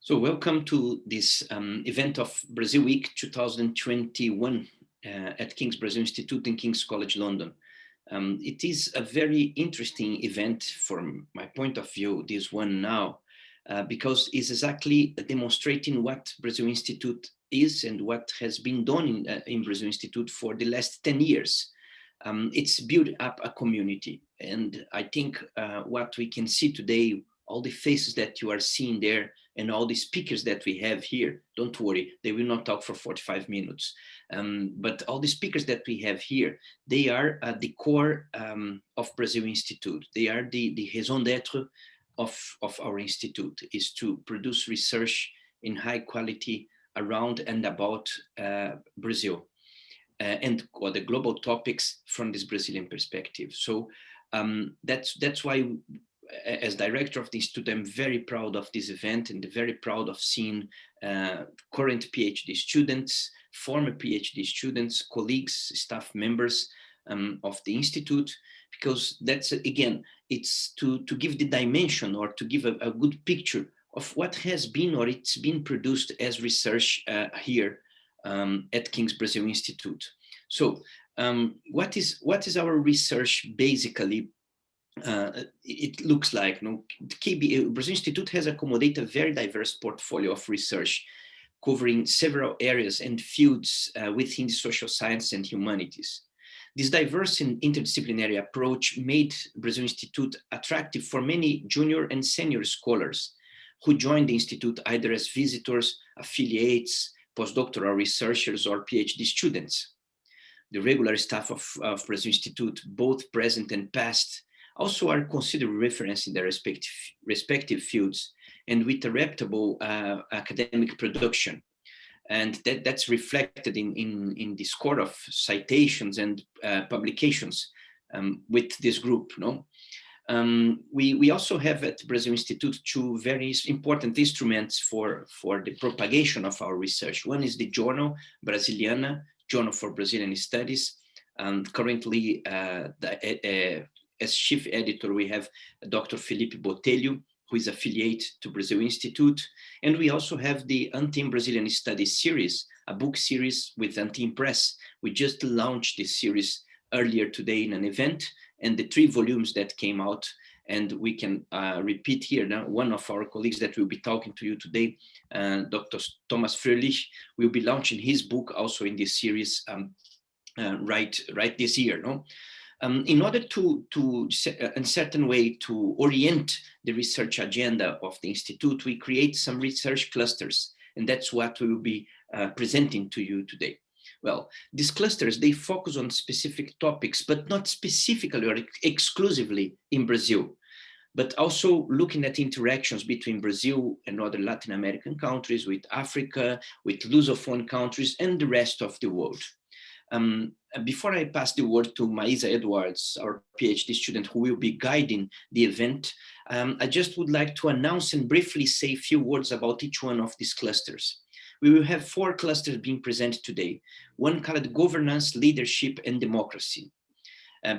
So welcome to this event of Brazil Week 2021 at King's Brazil Institute in King's College London. It is a very interesting event from my point of view, this one now, because it's exactly demonstrating what Brazil Institute is and what has been done in Brazil Institute for the last 10 years. It's built up a community. And I think what we can see today, all the faces that you are seeing there, and all the speakers that we have here, don't worry, they will not talk for 45 minutes. But all the speakers that we have here, they are at the core of Brazil Institute. They are the raison d'etre of our institute, is to produce research in high quality around and about Brazil and the global topics from this Brazilian perspective. So that's why, as director of the institute, I'm very proud of this event and very proud of seeing current PhD students, former PhD students, colleagues, staff members of the institute, because that's, again, it's to give the dimension or to give a good picture of what has been or it's been produced as research here at King's Brazil Institute. So what is our research basically? It looks like, Brazil Institute has accommodated a very diverse portfolio of research covering several areas and fields within the social science and humanities. This diverse and interdisciplinary approach made Brazil Institute attractive for many junior and senior scholars who joined the Institute either as visitors, affiliates, postdoctoral researchers, or PhD students. The regular staff of Brazil Institute, both present and past, also are considered reference in their respective fields and with a reputable academic production. And that's reflected in the score of citations and publications with this group. We also have at Brazil Institute two very important instruments for the propagation of our research. One is the journal Brasiliana, Journal for Brazilian Studies, and currently as chief editor, we have Dr. Felipe Botelho, who is affiliate to Brazil Institute. And we also have the Untitled Brazilian Studies series, a book series with Untitled Press. We just launched this series earlier today in an event, and the 3 volumes that came out, and we can repeat here now, one of our colleagues that will be talking to you today, Dr. Thomas Fröhlich, will be launching his book also in this series right this year. In order to in a certain way, to orient the research agenda of the Institute, we create some research clusters, and that's what we will be presenting to you today. Well, these clusters, they focus on specific topics, but not specifically or exclusively in Brazil, but also looking at interactions between Brazil and other Latin American countries, with Africa, with Lusophone countries, and the rest of the world. Before I pass the word to Maisa Edwards, our PhD student who will be guiding the event, I just would like to announce and briefly say a few words about each one of these clusters. We will have 4 clusters being presented today. One called Governance, Leadership, and Democracy.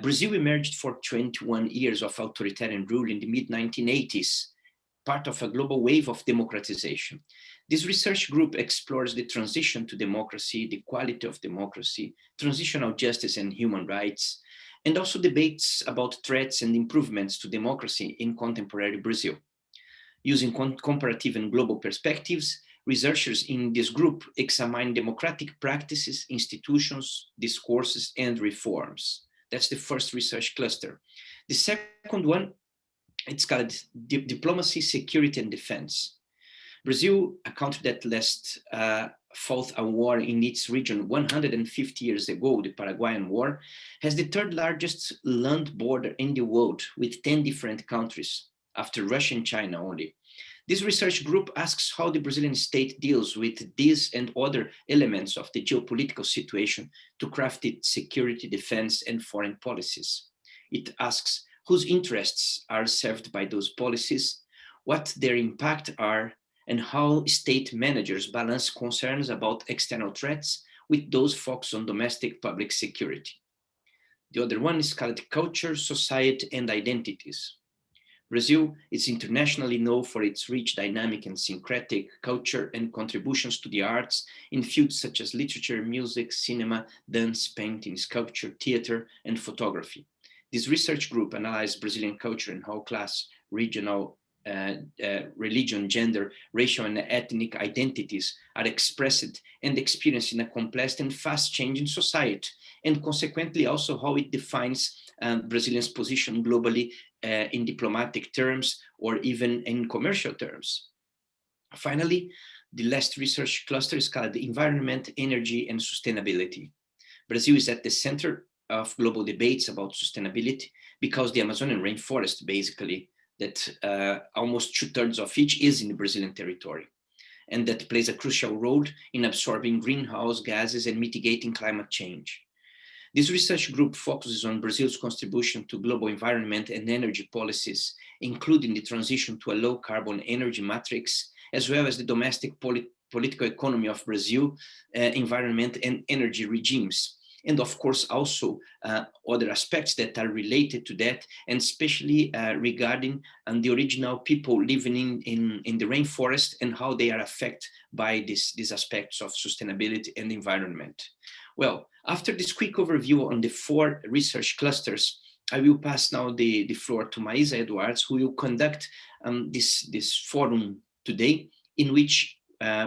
Brazil emerged for 21 years of authoritarian rule in the mid-1980s, part of a global wave of democratization. This research group explores the transition to democracy, the quality of democracy, transitional justice and human rights, and also debates about threats and improvements to democracy in contemporary Brazil. Using comparative and global perspectives, researchers in this group examine democratic practices, institutions, discourses, and reforms. That's the first research cluster. The second one, it's called Diplomacy, Security, and Defense. Brazil, a country that last fought a war in its region 150 years ago, the Paraguayan War, has the 3rd largest land border in the world with 10 different countries, after Russia and China only. This research group asks how the Brazilian state deals with these and other elements of the geopolitical situation to craft its security, defense, and foreign policies. It asks whose interests are served by those policies, what their impact are, and how state managers balance concerns about external threats with those focused on domestic public security. The other one is called Culture, Society, and Identities. Brazil is internationally known for its rich, dynamic, and syncretic culture and contributions to the arts in fields such as literature, music, cinema, dance, painting, sculpture, theater, and photography. This research group analyzed Brazilian culture and how class, regional, religion, gender, racial, and ethnic identities are expressed and experienced in a complex and fast-changing society, and consequently also how it defines Brazilians' position globally in diplomatic terms or even in commercial terms. Finally, the last research cluster is called environment, energy, and sustainability. Brazil is at the center of global debates about sustainability because the Amazonian rainforest, basically, that almost 2/3 of each is in the Brazilian territory, and that plays a crucial role in absorbing greenhouse gases and mitigating climate change. This research group focuses on Brazil's contribution to global environment and energy policies, including the transition to a low carbon energy matrix, as well as the domestic political economy of Brazil, environment and energy regimes. And of course, also other aspects that are related to that, and especially regarding the original people living in the rainforest and how they are affected by these aspects of sustainability and environment. Well, after this quick overview on the 4 research clusters, I will pass now the floor to Maisa Edwards, who will conduct this forum today, in which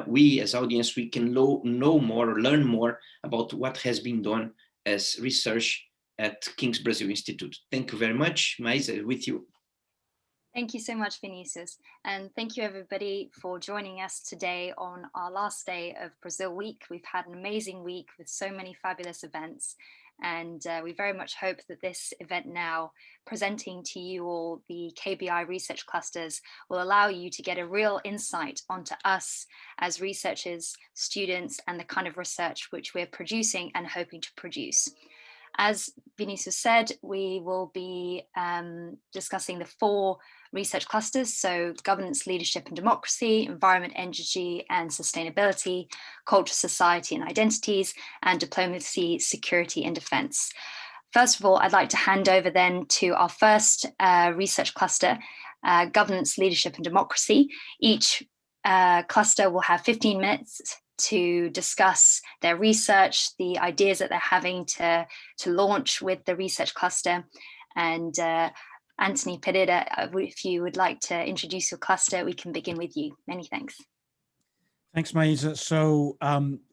we as audience, we can know more or learn more about what has been done as research at King's Brazil Institute. Thank you very much. Maisa, with you. Thank you so much, Vinicius. And thank you everybody for joining us today on our last day of Brazil Week. We've had an amazing week with so many fabulous events. And we very much hope that this event now, presenting to you all the KBI research clusters, will allow you to get a real insight onto us as researchers, students, and the kind of research which we're producing and hoping to produce. As Vinicius said, we will be discussing the 4 research clusters, so governance, leadership and democracy, environment, energy and sustainability, culture, society and identities, and diplomacy, security and defense. First of all, I'd like to hand over then to our first research cluster, governance, leadership and democracy. Each cluster will have 15 minutes to discuss their research, the ideas that they're having to launch with the research cluster. And Anthony Pereira, if you would like to introduce your cluster, we can begin with you. Many thanks. Thanks, Maisa. So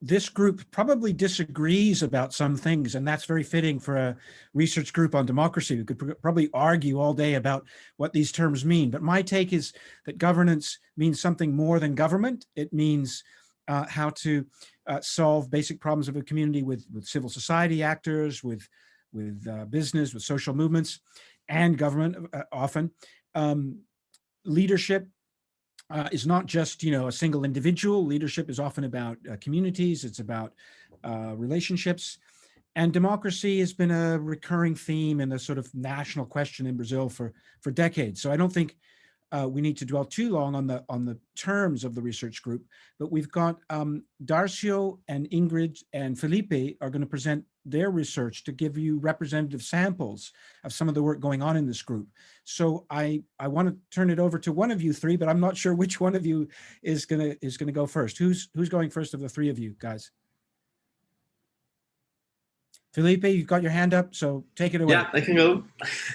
this group probably disagrees about some things, and that's very fitting for a research group on democracy. We could probably argue all day about what these terms mean, but my take is that governance means something more than government. It means how to solve basic problems of a community with civil society actors, with business, with social movements, and government often. Leadership is not just a single individual. Leadership is often about communities. It's about relationships. And democracy has been a recurring theme and a sort of national question in Brazil for decades. So I don't think we need to dwell too long on the terms of the research group, but we've got Darcio and Ingrid and Felipe are going to present their research to give you representative samples of some of the work going on in this group. So I want to turn it over to one of you 3, but I'm not sure which one of you is going to go first. Who's going first of the 3 of you guys? Felipe, you've got your hand up, so take it away. Yeah, I can go.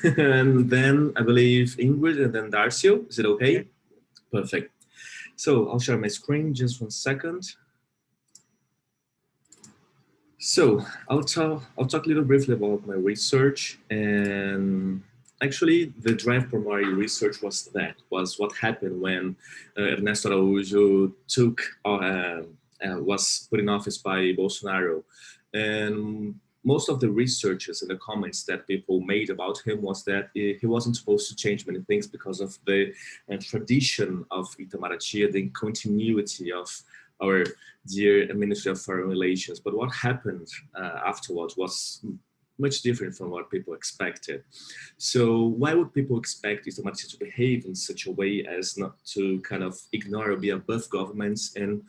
And then I believe Ingrid and then Darcio. Is it okay? Yeah. Perfect. So I'll share my screen, just 1 second. So I'll talk a little briefly about my research, and actually the drive for my research was what happened when Ernesto Araújo was put in office by Bolsonaro. And most of the researches and the comments that people made about him was that he wasn't supposed to change many things because of the tradition of Itamaraty, the continuity of our dear Ministry of Foreign Relations. But what happened afterwards was much different from what people expected. So why would people expect Itamaraty to behave in such a way as not to kind of ignore or be above governments? And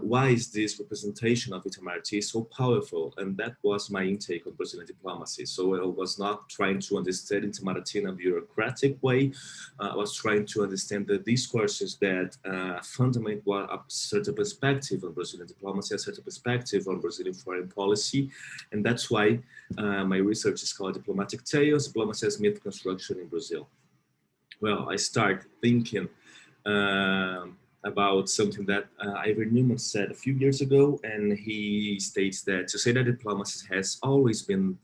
why is this representation of Itamaraty so powerful? And that was my intake on Brazilian diplomacy. So I was not trying to understand Itamaraty in a bureaucratic way. I was trying to understand the discourses that fundament what a certain perspective on Brazilian diplomacy, a certain perspective on Brazilian foreign policy. And that's why my research is called Diplomatic Tales, Diplomacy as Myth Construction in Brazil. Well, I start thinking about something that Ivor Newman said a few years ago, and he states that to say that diplomacy has always been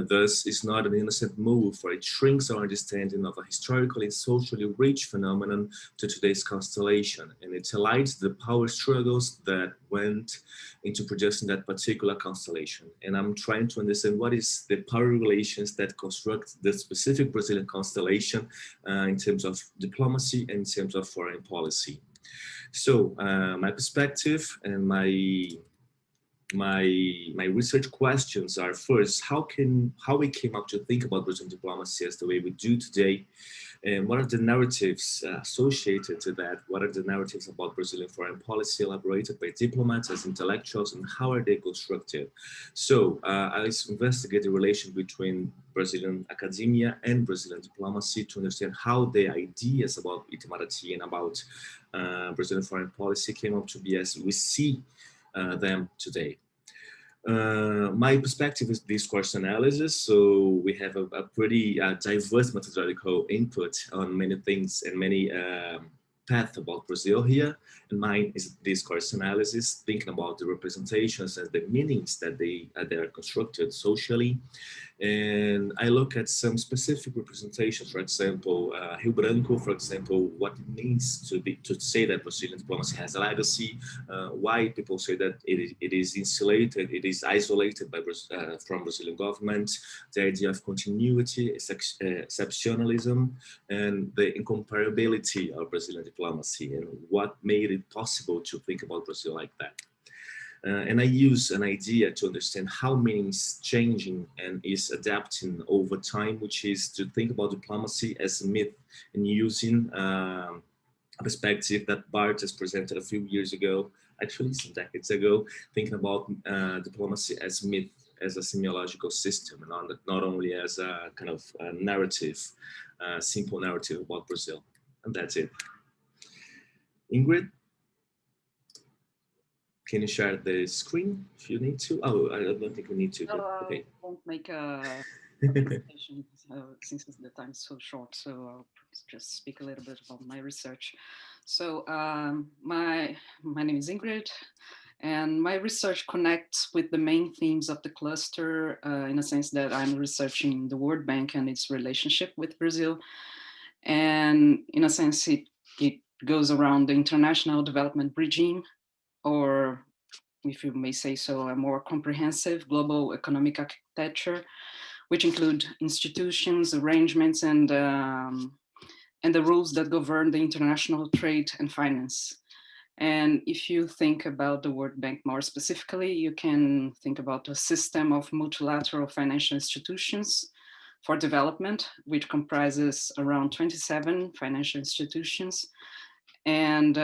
thus is not an innocent move, for it shrinks our understanding of a historically and socially rich phenomenon to today's constellation, and it highlights the power struggles that went into producing that particular constellation. And I'm trying to understand what is the power relations that construct the specific Brazilian constellation in terms of diplomacy and in terms of foreign policy. So my perspective and my research questions are, first, how we came up to think about Brazilian diplomacy as the way we do today, and what are the narratives associated to that? What are the narratives about Brazilian foreign policy elaborated by diplomats as intellectuals, and how are they constructed? So I investigate the relation between Brazilian academia and Brazilian diplomacy to understand how the ideas about Itamaraty and about Brazilian foreign policy came up to be as we see them today. My perspective is discourse analysis, so we have a pretty diverse methodological input on many things and many paths about Brazil here. And mine is discourse analysis, thinking about the representations and the meanings that they are constructed socially. And I look at some specific representations, for example, Rio Branco, for example, what it means to say that Brazilian diplomacy has a legacy, why people say that it is insulated, it is isolated from Brazilian government, the idea of continuity, exceptionalism, and the incomparability of Brazilian diplomacy, and what made it possible to think about Brazil like that. And I use an idea to understand how meaning is changing and is adapting over time, which is to think about diplomacy as a myth, and using a perspective that Bart has presented a few years ago, actually some decades ago, thinking about diplomacy as myth, as a semiological system, and not only as a kind of a narrative, simple narrative about Brazil. And that's it. Ingrid? Can you share the screen if you need to? Oh, I don't think we need to. No, okay. I won't make a presentation since the time is so short. So I'll just speak a little bit about my research. So my name is Ingrid, and my research connects with the main themes of the cluster in a sense that I'm researching the World Bank and its relationship with Brazil. And in a sense, it goes around the international development regime, or if you may say so, a more comprehensive global economic architecture, which include institutions, arrangements, and the rules that govern the international trade and finance. And if you think about the World Bank more specifically, you can think about a system of multilateral financial institutions for development, which comprises around 27 financial institutions. And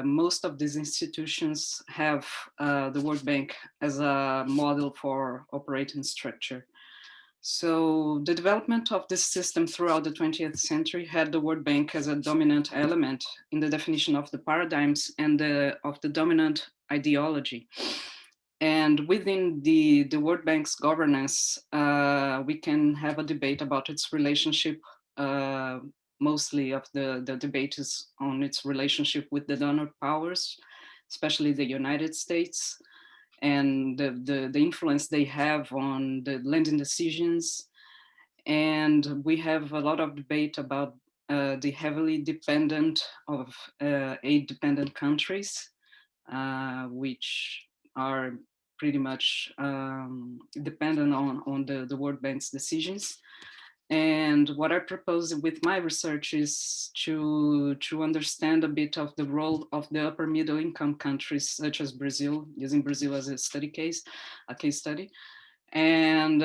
most of these institutions have the World Bank as a model for operating structure. So the development of this system throughout the 20th century had the World Bank as a dominant element in the definition of the paradigms and of the dominant ideology. And within the World Bank's governance, we can have a debate about its relationship. Mostly of the debate is on its relationship with the donor powers, especially the United States, and the influence they have on the lending decisions. And we have a lot of debate about the heavily dependent of aid-dependent countries, which are pretty much dependent on the World Bank's decisions. And what I propose with my research is to understand a bit of the role of the upper middle income countries, such as Brazil, using Brazil as a case study, And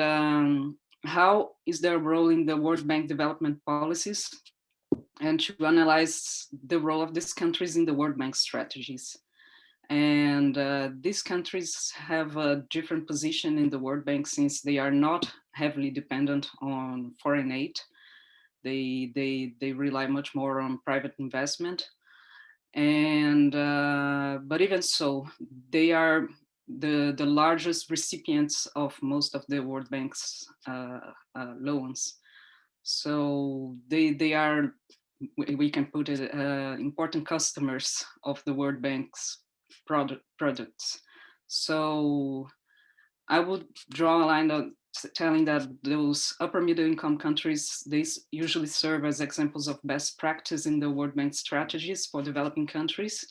how is their role in the World Bank development policies, and to analyze the role of these countries in the World Bank strategies. And these countries have a different position in the World Bank since they are not heavily dependent on foreign aid. They rely much more on private investment. And but even so, they are the largest recipients of most of the World Bank's loans. So they are, we can put it, important customers of the World Bank's products. So I would draw a line of telling that those upper middle income countries, they usually serve as examples of best practice in the World Bank strategies for developing countries.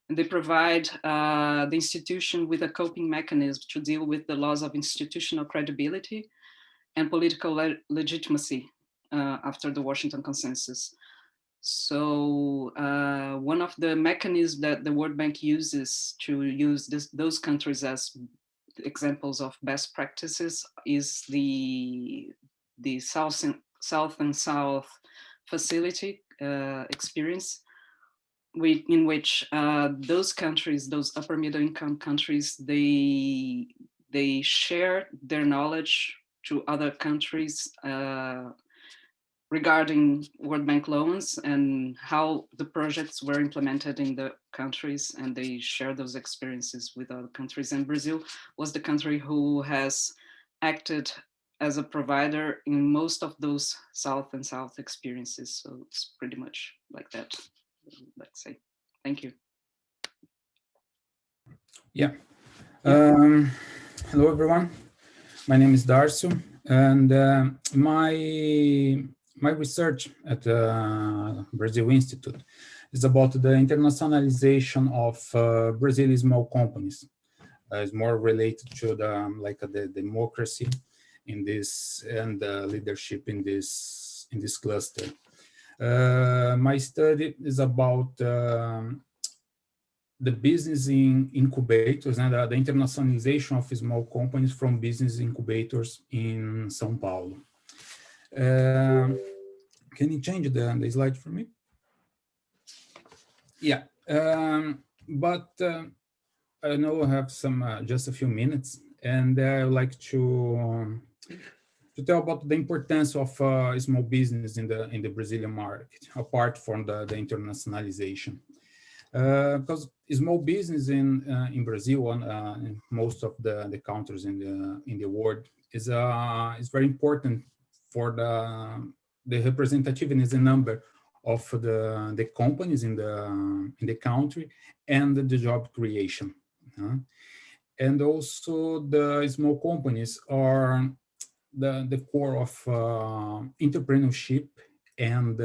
And they provide the institution with a coping mechanism to deal with the loss of institutional credibility and political legitimacy after the Washington Consensus. So one of the mechanisms that the World Bank uses to use those countries as examples of best practices is the South and South facility experience, in which those countries, those upper middle income countries, they share their knowledge to other countries regarding World Bank loans and how the projects were implemented in the countries, and they share those experiences with other countries. And Brazil was the country who has acted as a provider in most of those South and South experiences. So it's pretty much like that, let's say. Thank you. Yeah. Hello, everyone. My name is Darcio, and my research at the Brazil Institute is about the internationalization of Brazilian small companies. It's more related to the democracy in this and the leadership in this cluster. My study is about the business in incubators and the internationalization of small companies from business incubators in São Paulo. Can you change the slide for me? Yeah, but I know I have some just a few minutes, and I would like to tell about the importance of small business in the Brazilian market, apart from the internationalization. Because small business in Brazil and in most of the countries in the world is very important for the representativeness and number of the companies in the country and the job creation. And also the small companies are the core of entrepreneurship and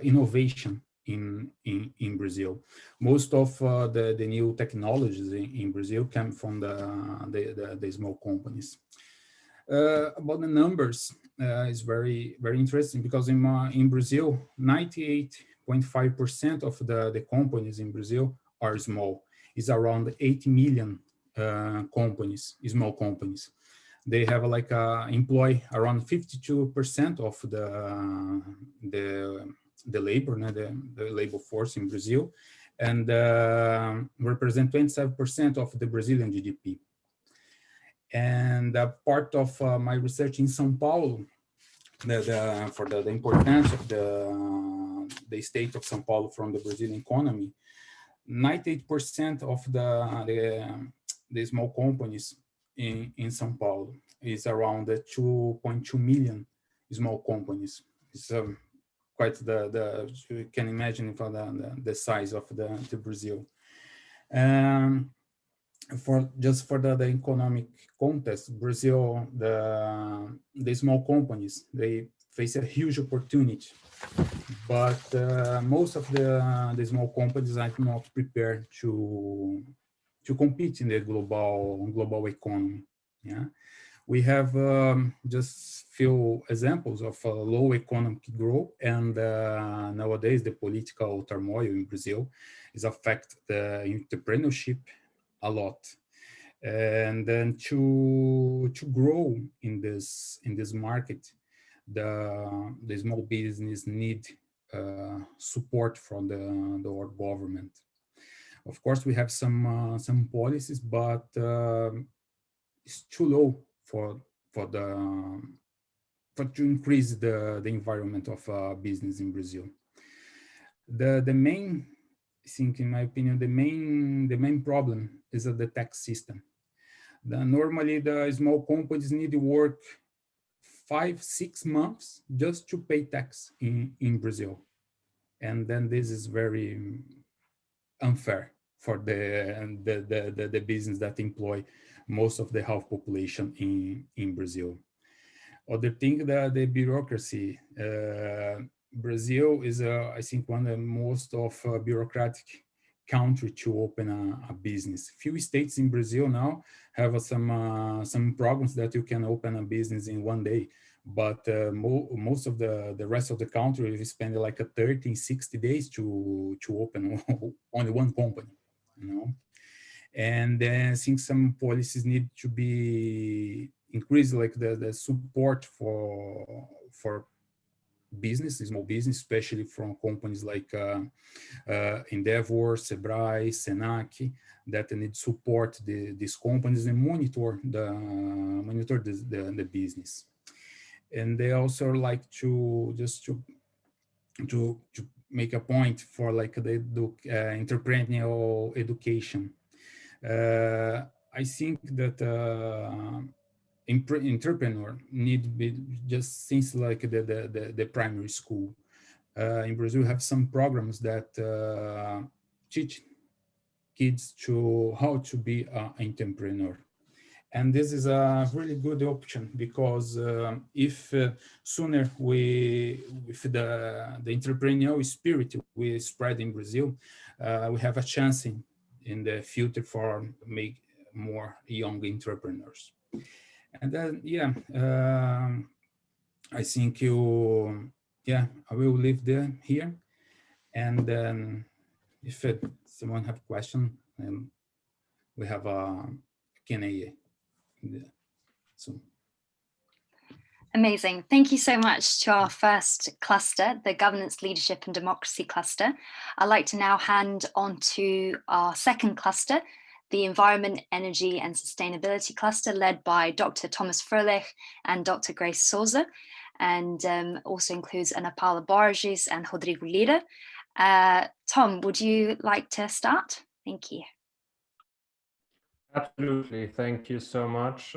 innovation in Brazil. Most of the new technologies in Brazil come from the small companies. About the numbers is very interesting, because in Brazil, 98.5% of the companies in Brazil are small. It's around 8 million companies, small companies. They have employ around 52% of the labor, the labor force in Brazil, and represent 27% of the Brazilian GDP. And part of my research in São Paulo, for the importance of the state of São Paulo from the Brazilian economy, 98% of the small companies in São Paulo is around 2.2 million small companies. It's quite you can imagine for the size of the Brazil. For the economic context, Brazil, the small companies, they face a huge opportunity, but most of the small companies are not prepared to compete in the global economy. Yeah. We have just few examples of low economic growth, and nowadays the political turmoil in Brazil is affect the entrepreneurship a lot. And then to grow in this market, the small business need support from our government. Of course, we have some policies, but it's too low for to increase the environment of business in Brazil. The main, I think, in my opinion, the main problem is the tax system. Normally, the small companies need to work 5-6 months just to pay tax in Brazil, and then this is very unfair for the business that employ most of the half population in Brazil. Other thing, the bureaucracy. Brazil is, I think, one of the most bureaucratic country to open a business. Few states in Brazil now have some programs that you can open a business in one day, but most of the rest of the country, we spend like 30-60 days to open only one company, you know. And then I think some policies need to be increased, like the support for business, small business, especially from companies like Endeavor, Sebrae, Senac, that need support these companies and monitor the business. And they also like to make a point for like the entrepreneurial education. I think that entrepreneur need to be just since like the primary school. In Brazil, we have some programs that teach kids to how to be an entrepreneur. And this is a really good option because if sooner if the entrepreneurial spirit we spread in Brazil, we have a chance in the future for make more young entrepreneurs. And then, yeah, I think I will leave here. And then if someone have question, we have a Q&A. So. Amazing. Thank you so much to our first cluster, the Governance, Leadership and Democracy cluster. I'd like to now hand on to our second cluster, the Environment, Energy and Sustainability cluster, led by Dr. Thomas Fröhlich and Dr. Grace Souza, and also includes Ana Paula Borges and Rodrigo Lira. Tom, would you like to start? Thank you. Absolutely. Thank you so much.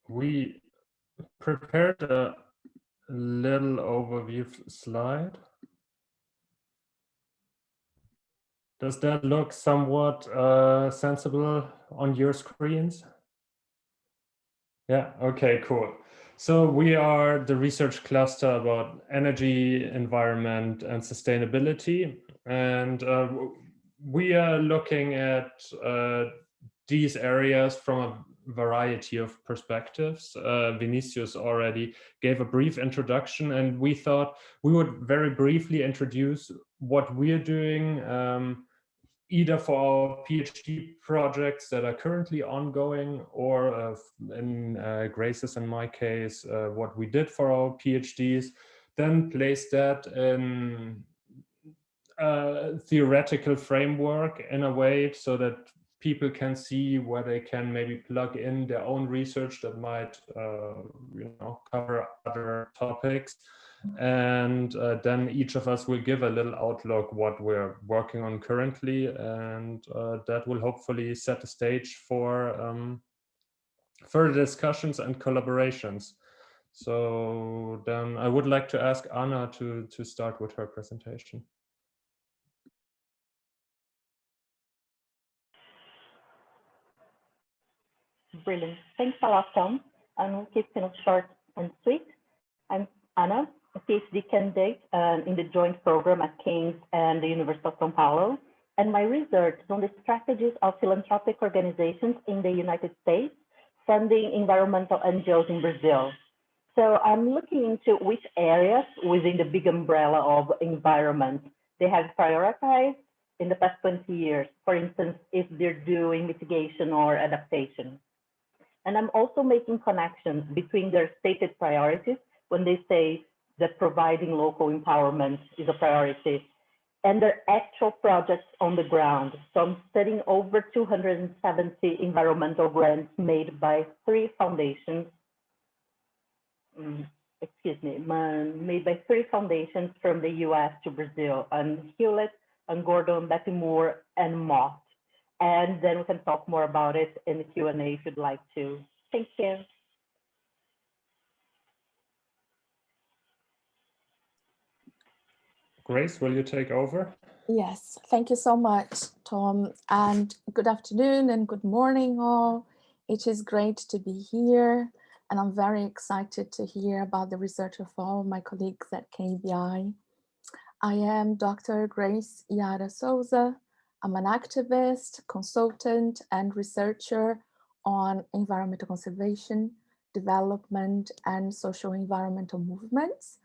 We prepared a little overview slide. Does that look somewhat sensible on your screens? Yeah, okay, cool. So we are the research cluster about energy, environment, and sustainability. And we are looking at these areas from a variety of perspectives. Vinicius already gave a brief introduction, and we thought we would very briefly introduce what we're doing, either for our PhD projects that are currently ongoing, or in Grace's and my case, what we did for our PhDs, then place that in a theoretical framework in a way so that people can see where they can maybe plug in their own research that might cover other topics. And then each of us will give a little outlook what we're working on currently, and that will hopefully set the stage for further discussions and collaborations. So then I would like to ask Anna to start with her presentation. Brilliant. Thanks a lot, Tom. And we'll keep it short and sweet. I'm Anna, a PhD candidate in the joint program at King's and the University of São Paulo. And my research is on the strategies of philanthropic organizations in the United States, funding environmental NGOs in Brazil. So I'm looking into which areas within the big umbrella of environment they have prioritized in the past 20 years, for instance, if they're doing mitigation or adaptation. And I'm also making connections between their stated priorities when they say that providing local empowerment is a priority and their actual projects on the ground. So I'm studying over 270 environmental grants made by 3 foundations. Made by 3 foundations from the US to Brazil, and Hewlett, and Gordon, Betty Moore, and Mott. And then we can talk more about it in the Q&A if you'd like to. Thank you. Grace, will you take over? Yes, thank you so much, Tom, and good afternoon and good morning all. It is great to be here, and I'm very excited to hear about the research of all my colleagues at KBI. I am Dr. Grace Yara Souza. I'm an activist, consultant, and researcher on environmental conservation, development, and social environmental movements.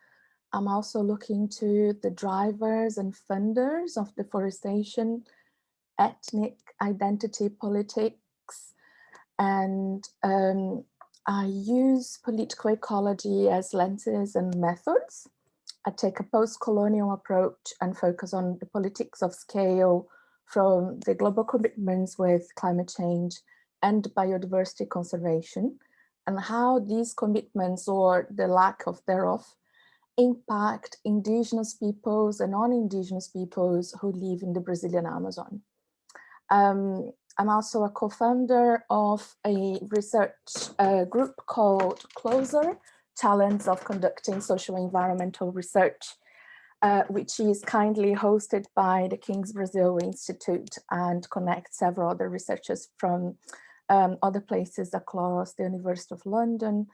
I'm also looking to the drivers and funders of deforestation, ethnic identity politics, and I use political ecology as lenses and methods. I take a post-colonial approach and focus on the politics of scale from the global commitments with climate change and biodiversity conservation, and how these commitments, or the lack of thereof, impact indigenous peoples and non-indigenous peoples who live in the Brazilian Amazon. I'm also a co-founder of a research group called Closer, Talents of Conducting Social Environmental Research, which is kindly hosted by the King's Brazil Institute and connects several other researchers from other places across the University of London,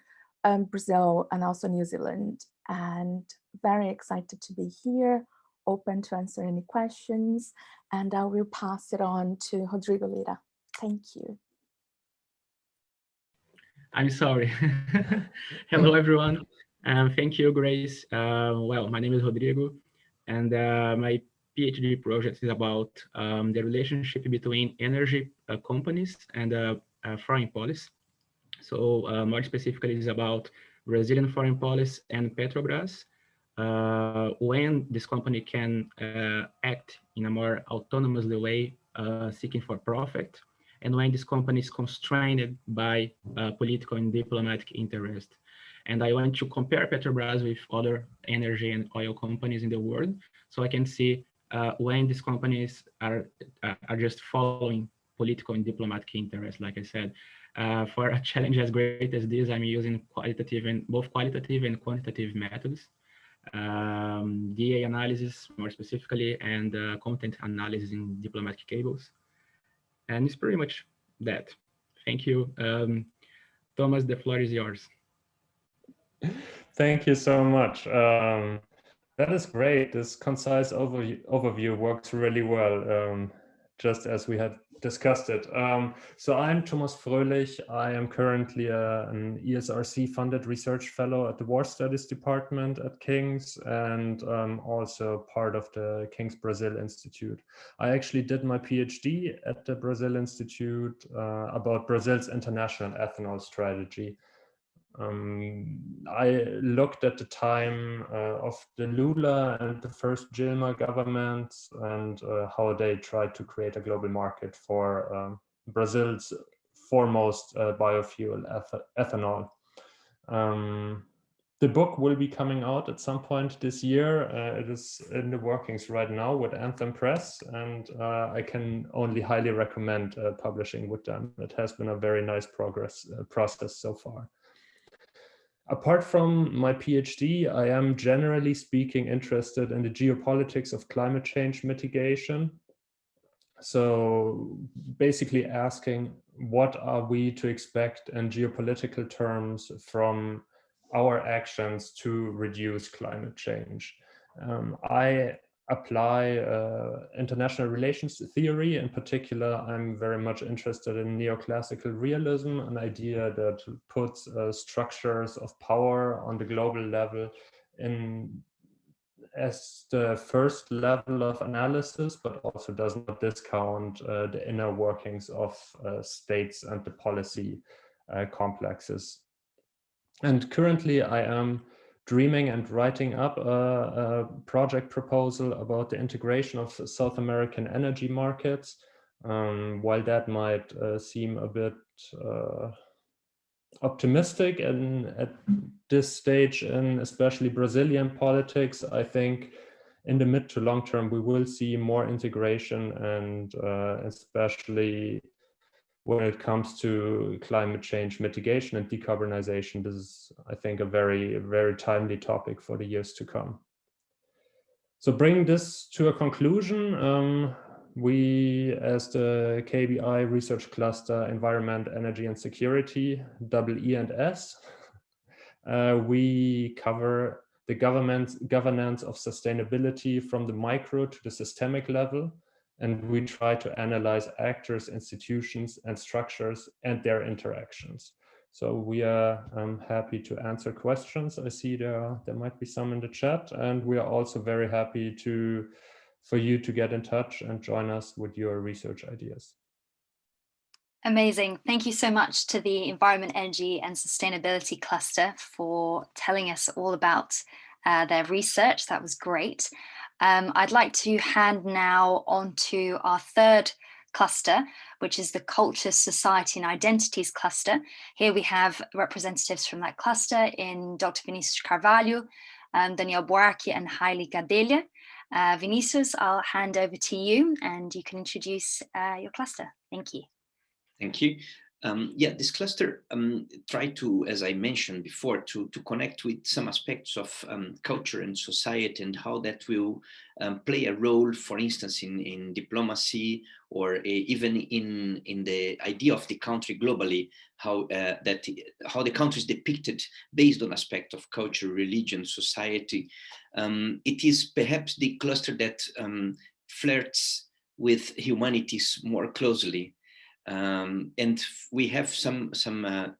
Brazil, and also New Zealand. And very excited to be here, open to answer any questions, and I will pass it on to Rodrigo Lira. Thank you. I'm sorry. Hello, everyone. Thank you, Grace. Well, my name is Rodrigo, and my PhD project is about the relationship between energy companies and foreign policy. So more specifically, it's about Brazilian foreign policy and Petrobras, when this company can act in a more autonomously way, seeking for profit, and when this company is constrained by political and diplomatic interest. And I want to compare Petrobras with other energy and oil companies in the world, so I can see when these companies are just following political and diplomatic interest, like I said. For a challenge as great as this, I'm using both qualitative and quantitative methods. DA analysis, more specifically, and content analysis in diplomatic cables. And it's pretty much that. Thank you. Thomas, the floor is yours. Thank you so much. That is great. This concise overview works really well, just as we had discussed it. So I'm Thomas Fröhlich. I am currently an ESRC-funded research fellow at the War Studies Department at King's, and also part of the King's Brazil Institute. I actually did my PhD at the Brazil Institute about Brazil's international ethanol strategy. I looked at the time of the Lula and the first Dilma governments, and how they tried to create a global market for Brazil's foremost biofuel, ethanol. The book will be coming out at some point this year. It is in the workings right now with Anthem Press, and I can only highly recommend publishing with them. It has been a very nice process so far. Apart from my PhD, I am generally speaking interested in the geopolitics of climate change mitigation. So basically asking, what are we to expect in geopolitical terms from our actions to reduce climate change? I apply international relations theory. In particular, I'm very much interested in neoclassical realism, an idea that puts structures of power on the global level as the first level of analysis, but also does not discount the inner workings of states and the policy complexes. And currently I am dreaming and writing up a project proposal about the integration of South American energy markets. While that might seem a bit optimistic and at this stage in especially Brazilian politics, I think in the mid to long term we will see more integration, and especially when it comes to climate change mitigation and decarbonization. This is, I think, a very, very timely topic for the years to come. So bringing this to a conclusion, we, as the KBI Research Cluster Environment, Energy and Security, EE&S, we cover the governance of sustainability from the micro to the systemic level, and we try to analyze actors, institutions, and structures and their interactions. So we are happy to answer questions. I see there might be some in the chat, and we are also very happy for you to get in touch and join us with your research ideas. Amazing. Thank you so much to the Environment, Energy and Sustainability Cluster for telling us all about their research. That was great. I'd like to hand now on to our third cluster, which is the Culture, Society and Identities cluster. Here we have representatives from that cluster in Dr. Vinicius Carvalho, Daniel Buarque and Haile Gadelha. Vinicius, I'll hand over to you and you can introduce your cluster. Thank you. Thank you. Yeah, this cluster tried to, as I mentioned before, to connect with some aspects of culture and society and how that will play a role, for instance, in diplomacy or even in the idea of the country globally, how the country is depicted based on aspect of culture, religion, society. It is perhaps the cluster that flirts with humanities more closely. And we have some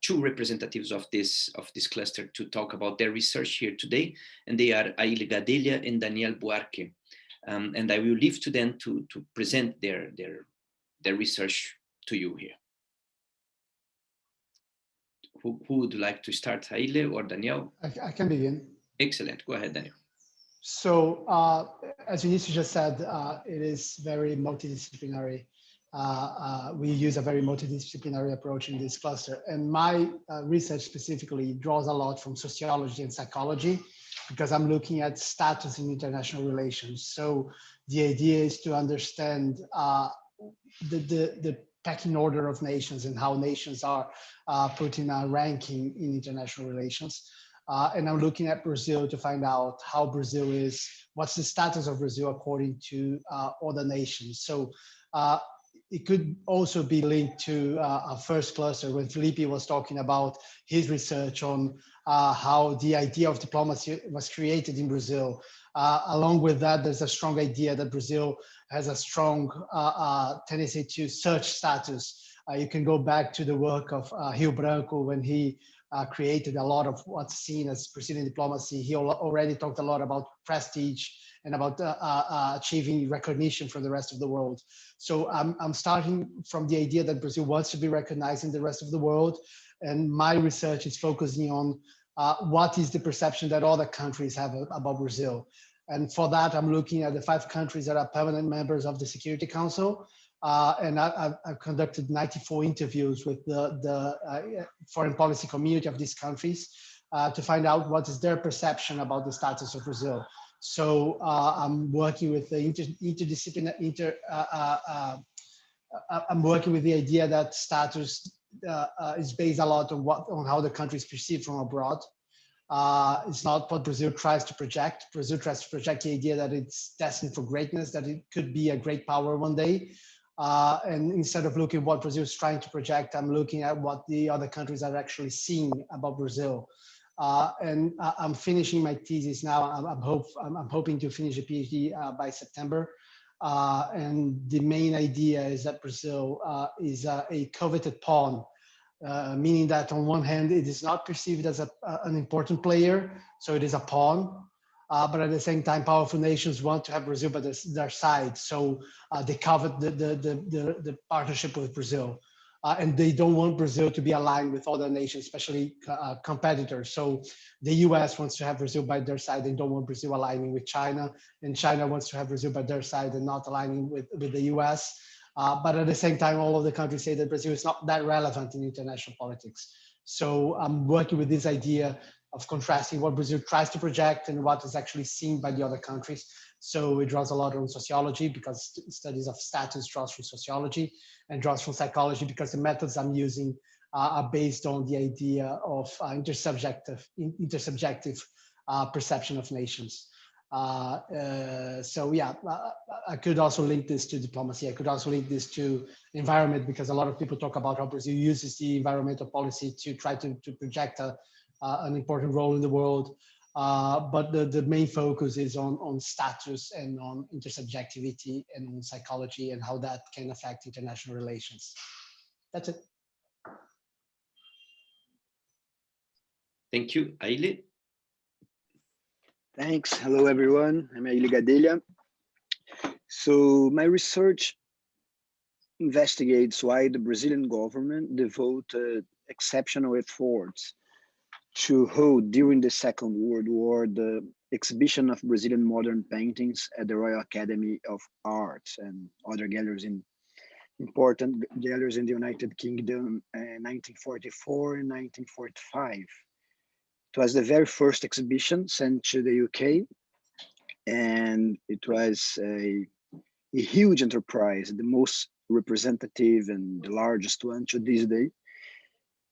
two representatives of this cluster to talk about their research here today, and they are Haile Gadelha and Daniel Buarque. And I will leave to them to present their research to you here. Who would like to start, Haile or Daniel? I can begin. Excellent. Go ahead, Daniel. So as Vinicius just said, it is very multidisciplinary. We use a very multidisciplinary approach in this cluster. And my research specifically draws a lot from sociology and psychology, because I'm looking at status in international relations. So the idea is to understand the pecking order of nations and how nations are put in a ranking in international relations. And I'm looking at Brazil to find out how Brazil is, what's the status of Brazil according to other nations. So it could also be linked to our first cluster when Felipe was talking about his research on how the idea of diplomacy was created in Brazil. Along with that, there's a strong idea that Brazil has a strong tendency to search status. You can go back to the work of Rio Branco when he created a lot of what's seen as Brazilian diplomacy. He already talked a lot about prestige and about achieving recognition from the rest of the world. So I'm starting from the idea that Brazil wants to be recognized in the rest of the world. And my research is focusing on what is the perception that other countries have about Brazil. And for that, I'm looking at the 5 countries that are permanent members of the Security Council. And I've conducted 94 interviews with the foreign policy community of these countries to find out what is their perception about the status of Brazil. So I'm working with the I'm working with the idea that status is based a lot on how the country is perceived from abroad. It's not what Brazil tries to project. Brazil tries to project the idea that it's destined for greatness, that it could be a great power one day. And instead of looking at what Brazil is trying to project, I'm looking at what the other countries are actually seeing about Brazil. And I'm finishing my thesis now. I'm hoping to finish a PhD by September. And the main idea is that Brazil is a coveted pawn, meaning that on one hand, it is not perceived as an important player, so it is a pawn. but at the same time, powerful nations want to have Brazil by their side. So they covet the partnership with Brazil. And they don't want Brazil to be aligned with other nations, especially competitors. So the US wants to have Brazil by their side. They don't want Brazil aligning with China. And China wants to have Brazil by their side and not aligning with the US. But at the same time, all of the countries say that Brazil is not that relevant in international politics. So I'm working with this idea of contrasting what Brazil tries to project and what is actually seen by the other countries. So it draws a lot on sociology because studies of status draws from sociology, and draws from psychology because the methods I'm using are based on the idea of intersubjective perception of nations. So yeah, I could also link this to diplomacy. I could also link this to environment, because a lot of people talk about how Brazil uses the environmental policy to try to project an important role in the world. But the main focus is on status and on intersubjectivity and on psychology and how that can affect international relations. That's it. Thank you. Aile? Thanks. Hello, everyone. I'm Aile Gadelha. So my research investigates why the Brazilian government devoted exceptional efforts to hold during the Second World War the exhibition of Brazilian modern paintings at the Royal Academy of Arts and other galleries in important galleries in the United Kingdom in 1944 and 1945. It was the very first exhibition sent to the UK, and it was a huge enterprise, the most representative and the largest one to this day.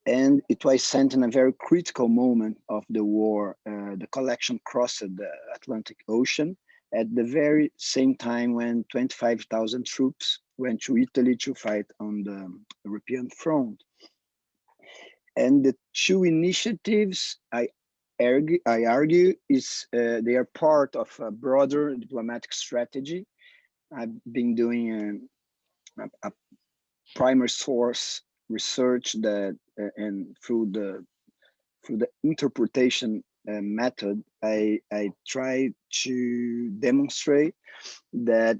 And it was sent in a very critical moment of the war. The collection crossed the Atlantic Ocean at the very same time when 25,000 troops went to Italy to fight on the European front. And the two initiatives, I argue, is they are part of a broader diplomatic strategy. I've been doing a primary source research that, and through the interpretation method, I try to demonstrate that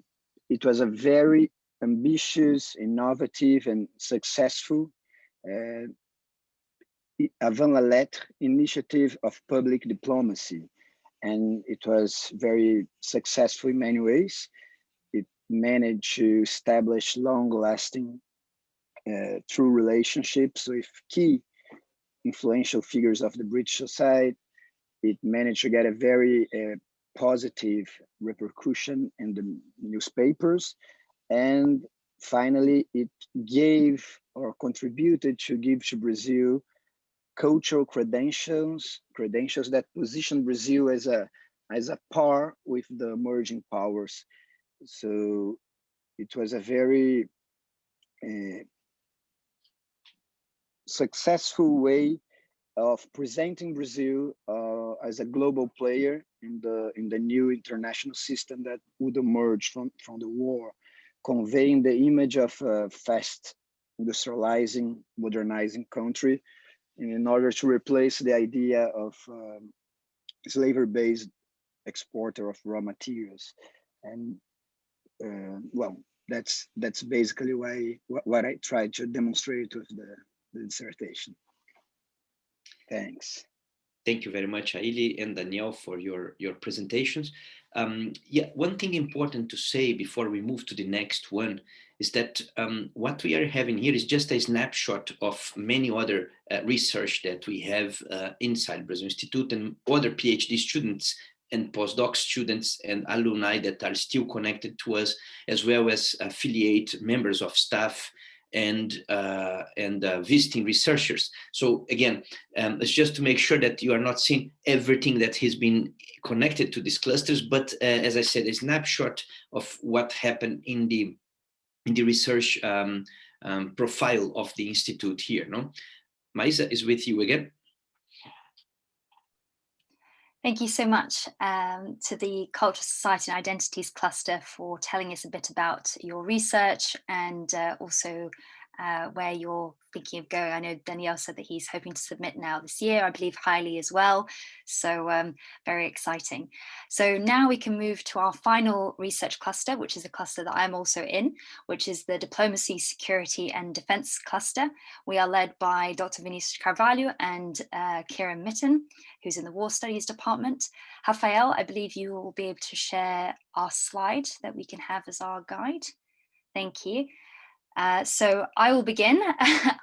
it was a very ambitious, innovative, and successful avant la lettre initiative of public diplomacy. And it was very successful in many ways. It managed to establish long-lasting true relationships with key influential figures of the British society. It managed to get a very positive repercussion in the newspapers. And finally, it gave or contributed to give to Brazil cultural credentials that position Brazil as a par with the emerging powers. So it was a very successful way of presenting Brazil as a global player in the new international system that would emerge from the war, conveying the image of a fast industrializing, modernizing country, in order to replace the idea of slavery-based exporter of raw materials. And well, that's basically what I tried to demonstrate with the dissertation. Thanks. Thank you very much, Aile and Daniel, for your presentations. Yeah, one thing important to say before we move to the next one is that what we are having here is just a snapshot of many other research that we have inside Brazil Institute and other PhD students and postdoc students and alumni that are still connected to us, as well as affiliate members of staff and visiting researchers. So again, it's just to make sure that you are not seeing everything that has been connected to these clusters, but as I said, a snapshot of what happened in the research profile of the institute here. No, Maisa is with you again. Thank you so much to the Culture, Society and Identities cluster for telling us a bit about your research and also where you're thinking of going. I know Danielle said that he's hoping to submit now this year, I believe Hailey as well. So very exciting. So now we can move to our final research cluster, which is a cluster that I'm also in, which is the Diplomacy, Security and Defense cluster. We are led by Dr. Vinicius Carvalho and Kieran Mitten, who's in the War Studies Department. Rafael, I believe you will be able to share our slide that we can have as our guide. Thank you. So I will begin.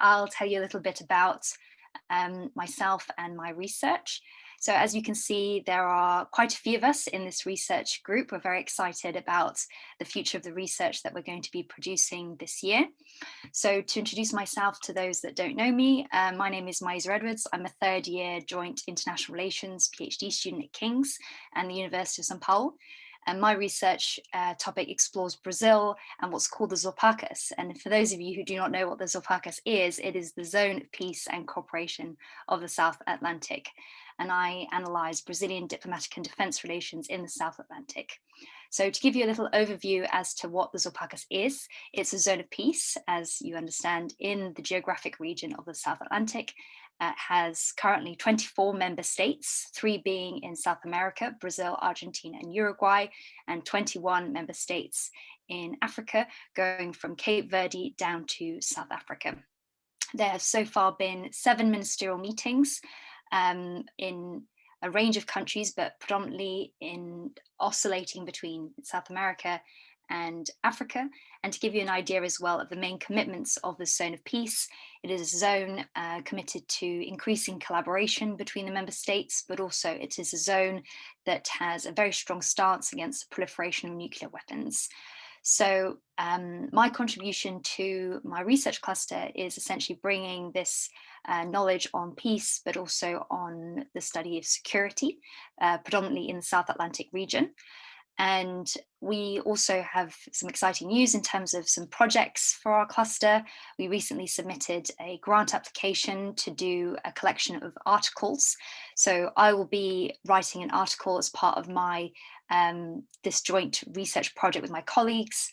I'll tell you a little bit about myself and my research. So as you can see, there are quite a few of us in this research group. We're very excited about the future of the research that we're going to be producing this year. So to introduce myself to those that don't know me, my name is Maisa Edwards. I'm a third year joint international relations PhD student at King's and the University of São Paulo. And my research topic explores Brazil and what's called the Zorpacas. And for those of you who do not know what the Zorpacas is, it is the Zone of Peace and Cooperation of the South Atlantic. And I analyze Brazilian diplomatic and defense relations in the South Atlantic. So to give you a little overview as to what the Zorpacas is, it's a zone of peace, as you understand, in the geographic region of the South Atlantic. Has currently 24 member states, 3 being in South America, Brazil, Argentina, and Uruguay, and 21 member states in Africa, going from Cape Verde down to South Africa. There have so far been 7 ministerial meetings in a range of countries, but predominantly in oscillating between South America and Africa. And to give you an idea as well of the main commitments of the Zone of Peace, it is a zone committed to increasing collaboration between the member states, but also it is a zone that has a very strong stance against the proliferation of nuclear weapons. So my contribution to my research cluster is essentially bringing this knowledge on peace, but also on the study of security, predominantly in the South Atlantic region. And we also have some exciting news in terms of some projects for our cluster. We recently submitted a grant application to do a collection of articles. So I will be writing an article as part of my this joint research project with my colleagues,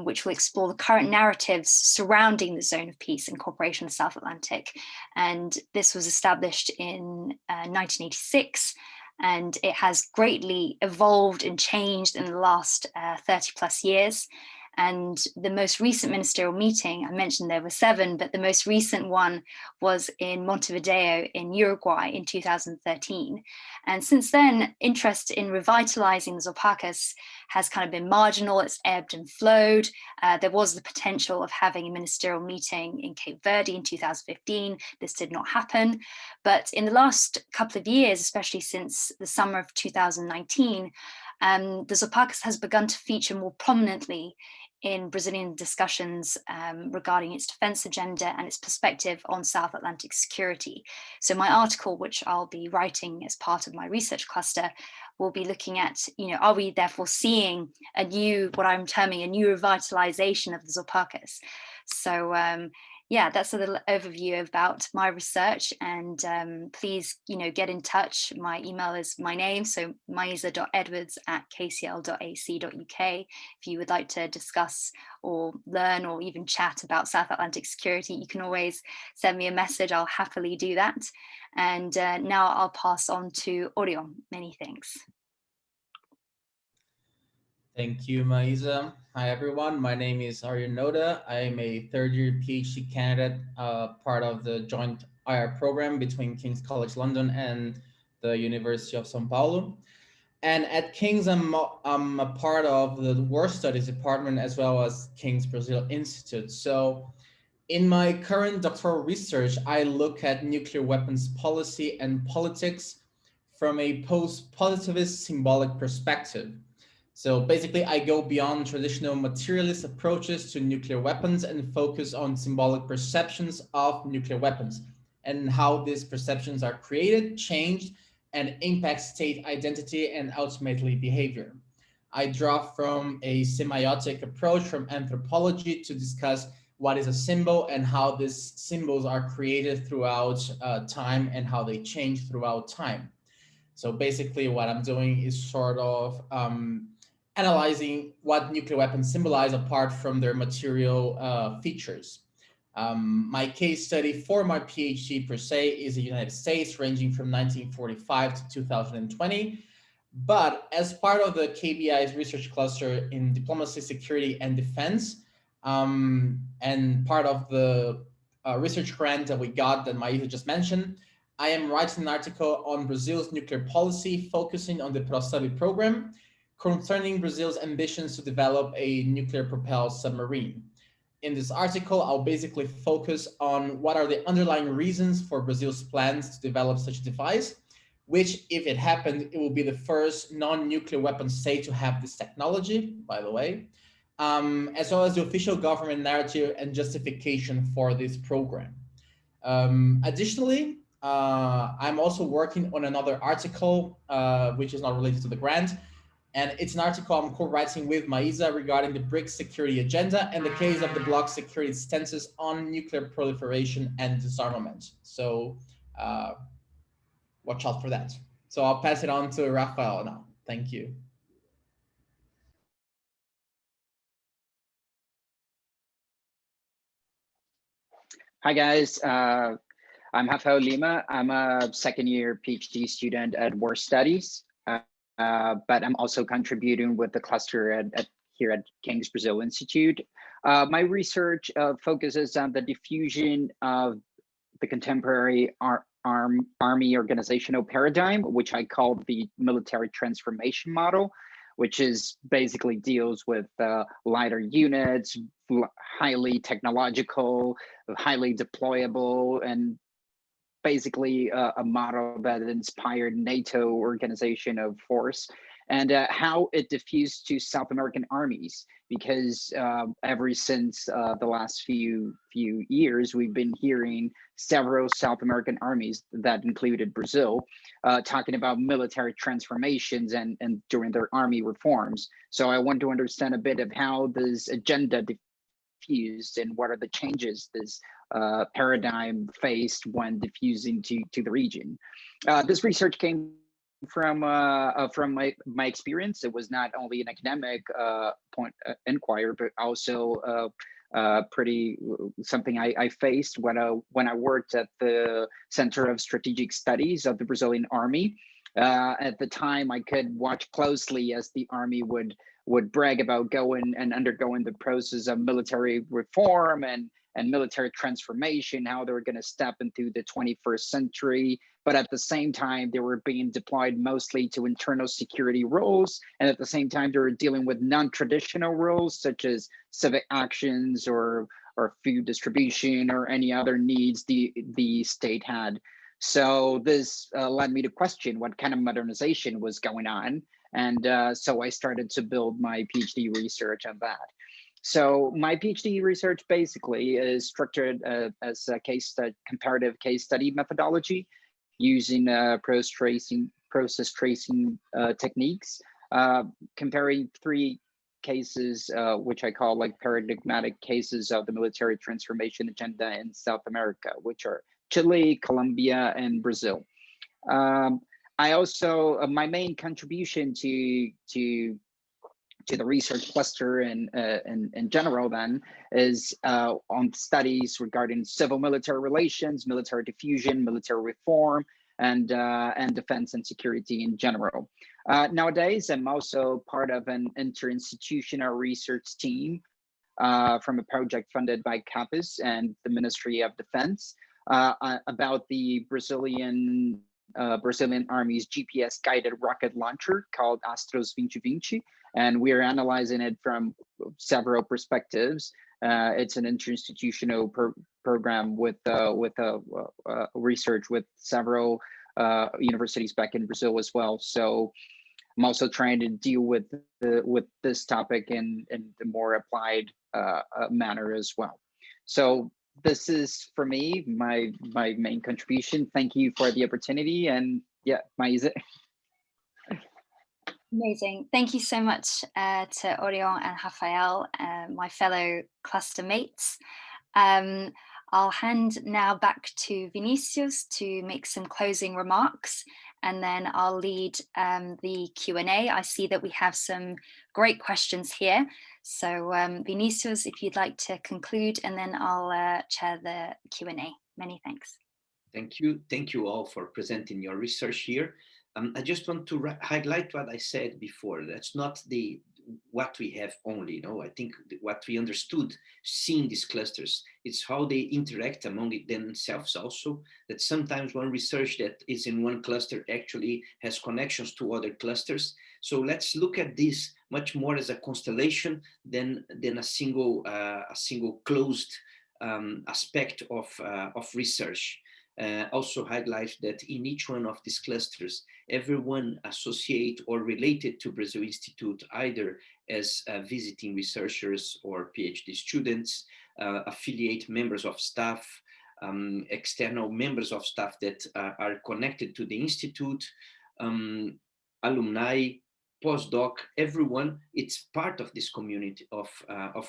which will explore the current narratives surrounding the Zone of Peace and Cooperation in the South Atlantic. And this was established in 1986. And it has greatly evolved and changed in the last 30 plus years. And the most recent ministerial meeting, I mentioned there were 7, but the most recent one was in Montevideo in Uruguay in 2013. And since then, interest in revitalizing the Zorpacas has kind of been marginal. It's ebbed and flowed. There was the potential of having a ministerial meeting in Cape Verde in 2015. This did not happen. But in the last couple of years, especially since the summer of 2019, the Zorpacas has begun to feature more prominently in Brazilian discussions regarding its defense agenda and its perspective on South Atlantic security. So my article, which I'll be writing as part of my research cluster, will be looking at, are we therefore seeing a new, what I'm terming a new revitalization of the Zorpacas? So yeah, that's a little overview about my research, and please, get in touch. My email is my name, so maisa.edwards@kcl.ac.uk. If you would like to discuss or learn or even chat about South Atlantic security, you can always send me a message. I'll happily do that. And now I'll pass on to Orion. Many thanks. Thank you, Maisa. Hi, everyone. My name is Arya Noda. I am a third-year PhD candidate, part of the joint IR program between King's College London and the University of São Paulo. And at King's, I'm a part of the War Studies Department as well as King's Brazil Institute. So in my current doctoral research, I look at nuclear weapons policy and politics from a post-positivist symbolic perspective. So basically, I go beyond traditional materialist approaches to nuclear weapons and focus on symbolic perceptions of nuclear weapons and how these perceptions are created, changed, and impact state identity and ultimately behavior. I draw from a semiotic approach from anthropology to discuss what is a symbol and how these symbols are created throughout time and how they change throughout time. So basically what I'm doing is sort of analyzing what nuclear weapons symbolize apart from their material features. My case study for my PhD per se is the United States, ranging from 1945 to 2020. But as part of the KBI's research cluster in diplomacy, security, and defense, and part of the research grant that we got that Maísa just mentioned, I am writing an article on Brazil's nuclear policy, focusing on the ProSub program, concerning Brazil's ambitions to develop a nuclear-propelled submarine. In this article, I'll basically focus on what are the underlying reasons for Brazil's plans to develop such a device, which, if it happened, it will be the first non-nuclear weapon state to have this technology, by the way, as well as the official government narrative and justification for this program. Additionally, I'm also working on another article, which is not related to the grant, and it's an article I'm co-writing with Maísa regarding the BRICS security agenda and the case of the bloc security stances on nuclear proliferation and disarmament. So watch out for that. So I'll pass it on to Rafael now. Thank you. Hi guys, I'm Rafael Lima. I'm a second-year PhD student at War Studies, but I'm also contributing with the cluster here at King's Brazil Institute. My research focuses on the diffusion of the contemporary army organizational paradigm, which I call the military transformation model, which is basically deals with lighter units, highly technological, highly deployable, and basically a model that inspired NATO organization of force, and how it diffused to South American armies, because ever since the last few years, we've been hearing several South American armies that included Brazil talking about military transformations and during their army reforms. So I want to understand a bit of how this agenda diffused and what are the changes this paradigm faced when diffusing to the region. This research came from my experience. It was not only an academic inquiry, but also pretty something I faced when I worked at the Center of Strategic Studies of the Brazilian Army. At the time, I could watch closely as the army would brag about undergoing the process of military reform and military transformation, how they were going to step into the 21st century. But at the same time, they were being deployed mostly to internal security roles. And at the same time, they were dealing with non-traditional roles, such as civic actions or food distribution or any other needs the state had. So this led me to question what kind of modernization was going on. And so I started to build my PhD research on that. So my PhD research basically is structured as a comparative case study methodology using process tracing techniques, comparing three cases, which I call like paradigmatic cases of the military transformation agenda in South America, which are Chile, Colombia, and Brazil. I also, my main contribution to the research cluster and in general then is on studies regarding civil military relations, military diffusion, military reform, and defense and security in general. Nowadays, I'm also part of an interinstitutional research team from a project funded by CAPES and the Ministry of Defense about the Brazilian Army's GPS guided rocket launcher called Astros 2020. And we are analyzing it from several perspectives. It's an interinstitutional program with research with several universities back in Brazil as well. So I'm also trying to deal with this topic in the more applied manner as well. So this is for me my main contribution. Thank you for the opportunity, and yeah, Maísa. Amazing. Thank you so much to Orion and Rafael, my fellow cluster mates. I'll hand now back to Vinicius to make some closing remarks, and then I'll lead the Q&A. I see that we have some great questions here. So Vinicius, if you'd like to conclude, and then I'll chair the Q&A. Many thanks. Thank you. Thank you all for presenting your research here. I just want to highlight what I said before. That's not what we have only. I think what we understood seeing these clusters, it's how they interact among themselves also, that sometimes one research that is in one cluster actually has connections to other clusters. So let's look at this much more as a constellation than a single closed aspect of research. Also highlight that in each one of these clusters, everyone associated or related to Brazil Institute, either as visiting researchers or PhD students, affiliate members of staff, external members of staff that are connected to the Institute, alumni, postdoc, everyone, it's part of this community of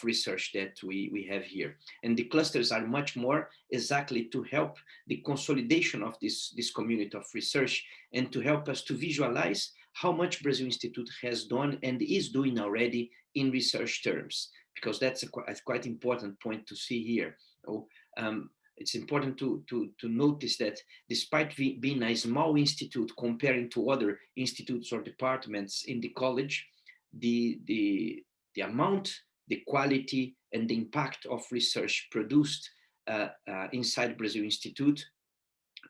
research that we have here. And the clusters are much more exactly to help the consolidation of this community of research and to help us to visualize how much Brazil Institute has done and is doing already in research terms, because that's a quite important point to see here. It's important to notice that despite being a small institute comparing to other institutes or departments in the college, the amount, the quality, and the impact of research produced inside Brazil Institute,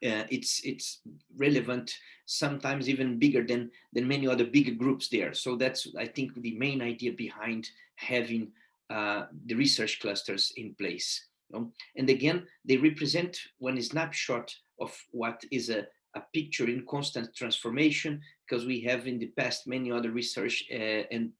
it's relevant, sometimes even bigger than many other big groups there. So that's, I think, the main idea behind having the research clusters in place. And again, they represent one snapshot of what is a picture in constant transformation, because we have in the past many other research and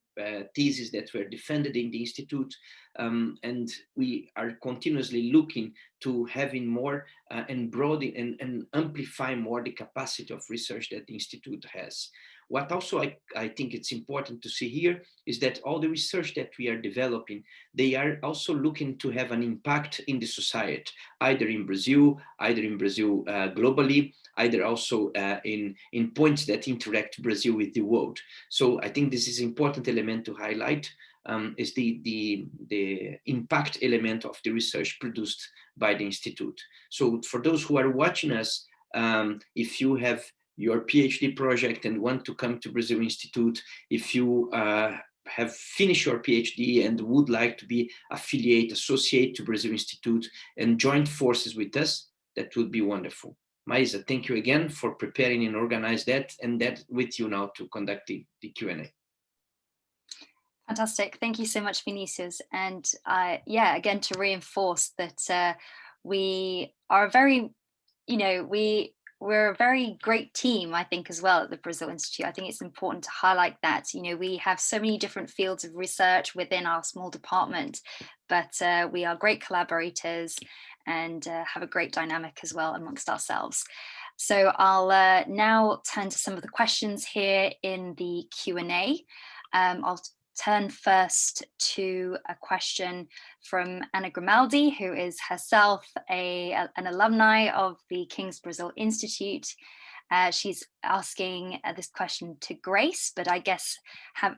theses that were defended in the Institute, and we are continuously looking to having more and broaden and amplify more the capacity of research that the Institute has. What also I think it's important to see here is that all the research that we are developing, they are also looking to have an impact in the society, either in Brazil globally, either also in points that interact Brazil with the world. So I think this is an important element to highlight, is the impact element of the research produced by the Institute. So for those who are watching us, if you have your PhD project and want to come to Brazil Institute, if you have finished your PhD and would like to be associate to Brazil Institute and join forces with us, that would be wonderful. Maisa, thank you again for preparing and organize that, and that with you now to conduct the Q&A. Fantastic. Thank you so much, Vinicius. And yeah, again, to reinforce that we are a very, we're a very great team, I think, as well at the Brazil Institute. I think it's important to highlight that. We have so many different fields of research within our small department, but we are great collaborators and have a great dynamic as well amongst ourselves. So I'll now turn to some of the questions here in the Q&A. I'll turn first to a question from Anna Grimaldi, who is herself an alumni of the King's Brazil Institute. She's asking this question to Grace, but I guess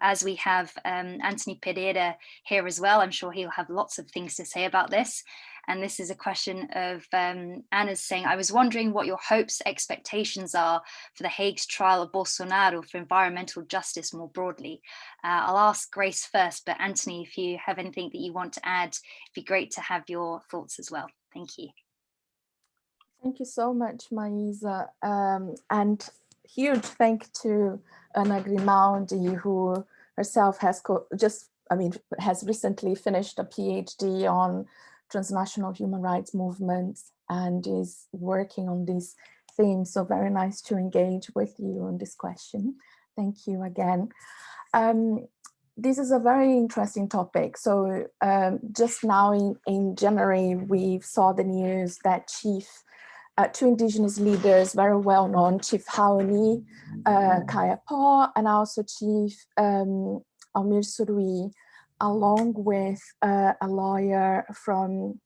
as we have Anthony Pereira here as well, I'm sure he'll have lots of things to say about this. And this is a question of Anna's saying, I was wondering what your hopes, expectations are for the Hague's trial of Bolsonaro for environmental justice more broadly. I'll ask Grace first, but Anthony, if you have anything that you want to add, it'd be great to have your thoughts as well. Thank you. Thank you so much, Maisa. And huge thank to Anna Grimaldi, who herself has has recently finished a PhD on transnational human rights movements and is working on this theme. So very nice to engage with you on this question. Thank you again. This is a very interesting topic. So just now in January, we saw the news that two indigenous leaders, very well known, Chief Haoni Kayapó and also Chief Almir Surui, along with a lawyer from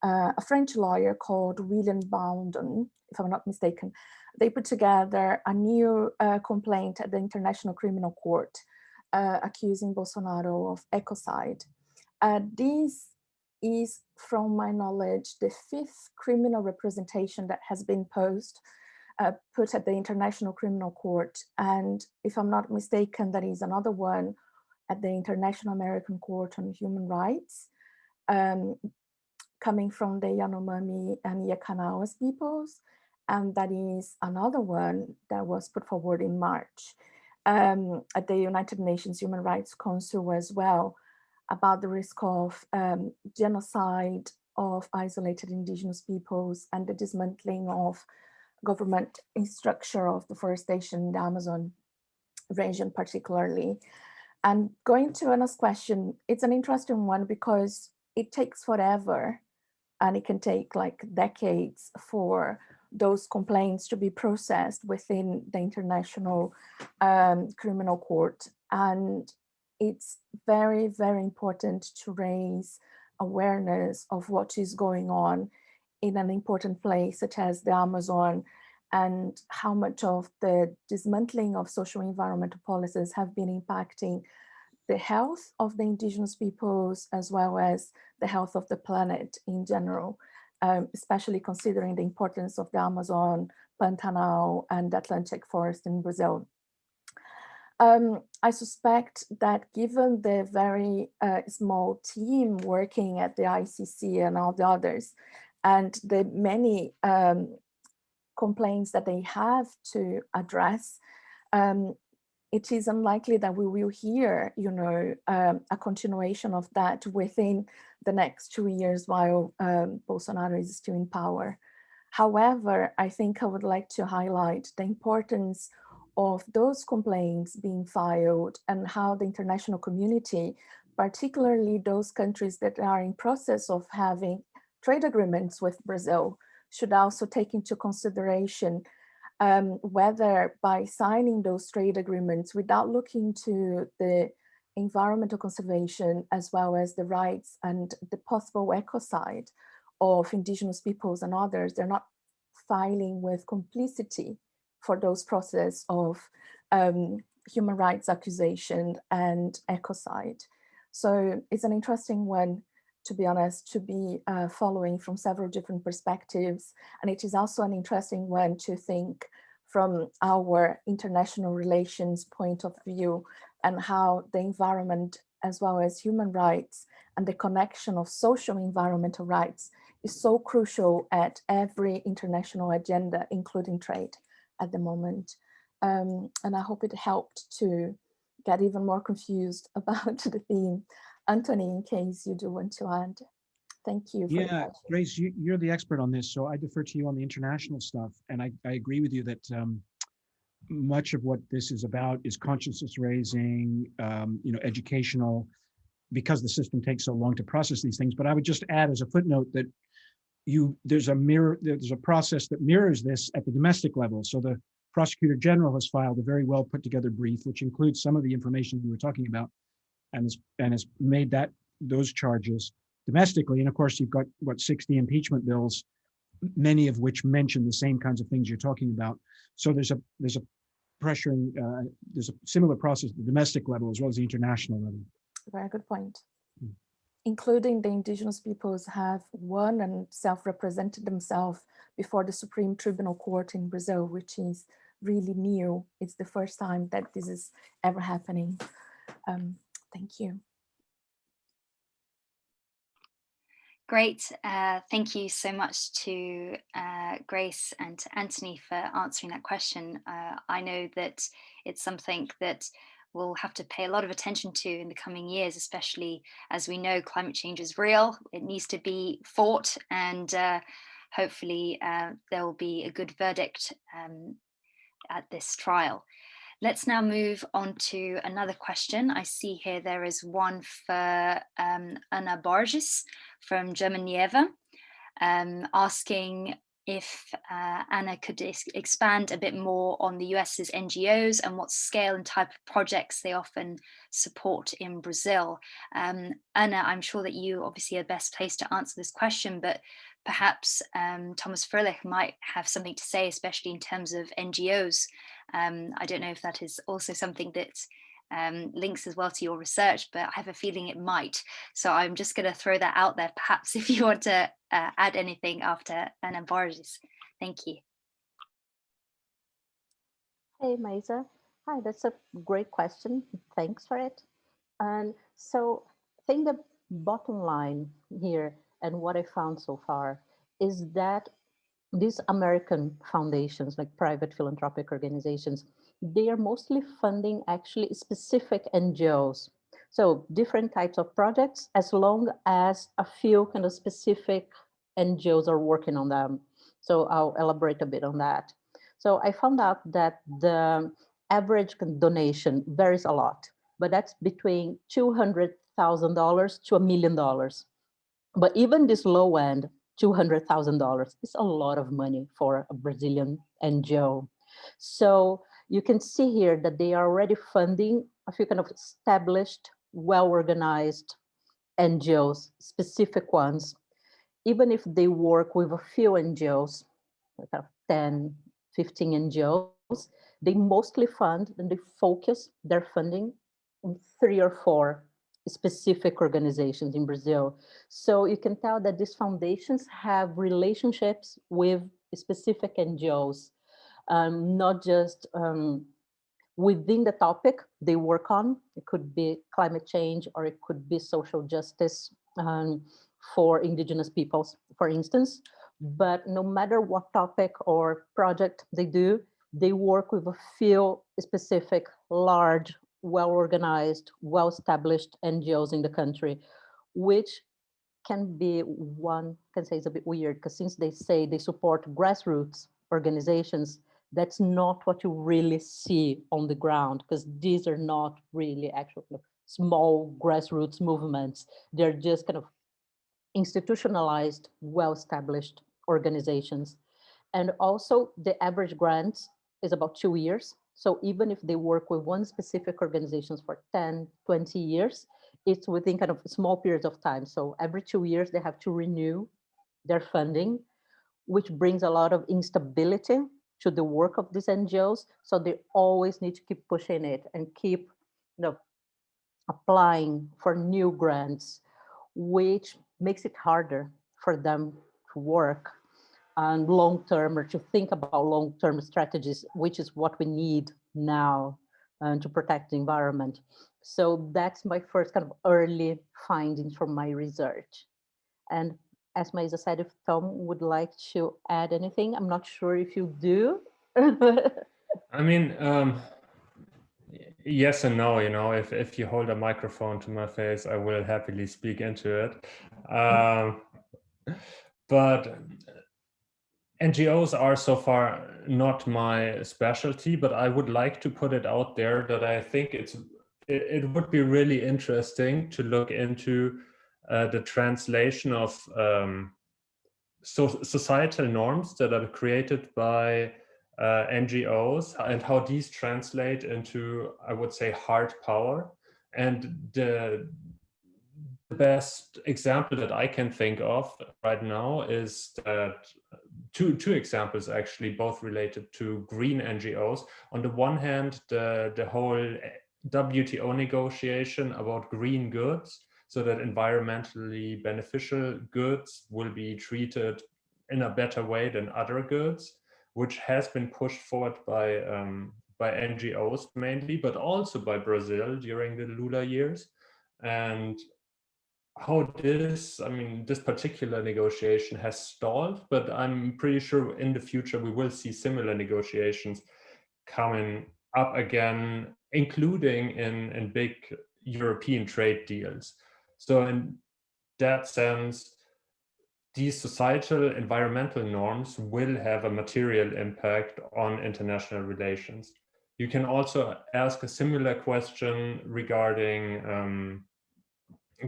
a French lawyer called William Boundon, if I'm not mistaken. They put together a new complaint at the International Criminal Court accusing Bolsonaro of ecocide. This is, from my knowledge, the 5th criminal representation that has been put at the International Criminal Court. And if I'm not mistaken, there is another one at the International American Court on Human Rights, coming from the Yanomami and Yakanawas peoples. And that is another one that was put forward in March at the United Nations Human Rights Council as well, about the risk of genocide of isolated indigenous peoples and the dismantling of government structure of deforestation in the Amazon region particularly. And going to Anna's question, it's an interesting one because it takes forever and it can take like decades for those complaints to be processed within the International Criminal Court. And it's very, very important to raise awareness of what is going on in an important place such as the Amazon, and how much of the dismantling of social environmental policies have been impacting the health of the indigenous peoples as well as the health of the planet in general, especially considering the importance of the Amazon, Pantanal, and the Atlantic forest in Brazil. I suspect that given the very small team working at the ICC and all the others, and the many complaints that they have to address, it is unlikely that we will hear, you know, a continuation of that within the next 2 years while Bolsonaro is still in power. However, I think I would like to highlight the importance of those complaints being filed and how the international community, particularly those countries that are in process of having trade agreements with Brazil, should also take into consideration whether by signing those trade agreements without looking to the environmental conservation as well as the rights and the possible ecocide of indigenous peoples and others, they're not filing with complicity for those process of human rights accusation and ecocide. So it's an interesting one, to be honest, to be following from several different perspectives. And it is also an interesting one to think from our international relations point of view and how the environment as well as human rights and the connection of social environmental rights is so crucial at every international agenda, including trade at the moment. And I hope it helped to get even more confused about the theme. Anthony, in case you do want to add. Thank you. Yeah, Grace, you're the expert on this, so I defer to you on the international stuff. And I agree with you that much of what this is about is consciousness raising, you know, educational, because the system takes so long to process these things. But I would just add as a footnote that there's a process that mirrors this at the domestic level. So the Prosecutor General has filed a very well put together brief, which includes some of the information we were talking about, and has made those charges domestically. And of course, you've got 60 impeachment bills, many of which mention the same kinds of things you're talking about. So there's a pressuring, there's a similar process at the domestic level as well as the international level. Very good point. Including the indigenous peoples have won and self-represented themselves before the Supreme Tribunal Court in Brazil, which is really new. It's the first time that this is ever happening. Thank you. Great. Thank you so much to Grace and to Anthony for answering that question. I know that it's something that we'll have to pay a lot of attention to in the coming years, especially as we know climate change is real. It needs to be fought, and hopefully there will be a good verdict at this trial. Let's now move on to another question. I see here there is one for Ana Borges from German Nieva, asking, if Anna could expand a bit more on the US's NGOs and what scale and type of projects they often support in Brazil. Anna, I'm sure that you obviously are best placed to answer this question, but perhaps Thomas Fröhlich might have something to say, especially in terms of NGOs. I don't know if that is also something that links as well to your research, but I have a feeling it might. So I'm just going to throw that out there, perhaps if you want to add anything after Ana Borges. Thank you. Hey, Maisa. Hi, that's a great question. Thanks for it. And so I think the bottom line here and what I found so far is that these American foundations, like private philanthropic organizations, they are mostly funding actually specific NGOs. So different types of projects, as long as a few kind of specific NGOs are working on them. So I'll elaborate a bit on that. So I found out that the average donation varies a lot, but that's between $200,000 to $1 million. But even this low end, $200,000 is a lot of money for a Brazilian NGO. So you can see here that they are already funding a few kind of established, well-organized NGOs, specific ones. Even if they work with a few NGOs, like 10, 15 NGOs, they mostly fund and they focus their funding on 3 or 4 specific organizations in Brazil. So you can tell that these foundations have relationships with specific NGOs, not just within the topic they work on. It could be climate change, or it could be social justice for indigenous peoples, for instance. But no matter what topic or project they do, they work with a few specific, large, well-organized, well-established NGOs in the country, which can be, one can say, is a bit weird, because since they say they support grassroots organizations, that's not what you really see on the ground, because these are not really actual small grassroots movements. They're just kind of institutionalized, well-established organizations. And also the average grant is about 2 years. So even if they work with one specific organizations for 10, 20 years, it's within kind of small periods of time. So every 2 years, they have to renew their funding, which brings a lot of instability to the work of these NGOs. So they always need to keep pushing it and keep applying for new grants, which makes it harder for them to work on long-term, or to think about long-term strategies, which is what we need now to protect the environment. So that's my first kind of early findings from my research. And as Maisa said, if Tom would like to add anything, I'm not sure if you do. I mean, yes and no, you know, if you hold a microphone to my face, I will happily speak into it. But NGOs are so far not my specialty, but I would like to put it out there that I think it would be really interesting to look into the translation of societal norms that are created by NGOs and how these translate into, I would say, hard power. And the best example that I can think of right now is that two examples, actually, both related to green NGOs. On the one hand, the whole WTO negotiation about green goods, so that environmentally beneficial goods will be treated in a better way than other goods, which has been pushed forward by NGOs mainly, but also by Brazil during the Lula years. And how this particular negotiation has stalled, but I'm pretty sure in the future we will see similar negotiations coming up again, including in big European trade deals. So in that sense, these societal environmental norms will have a material impact on international relations. You can also ask a similar question regarding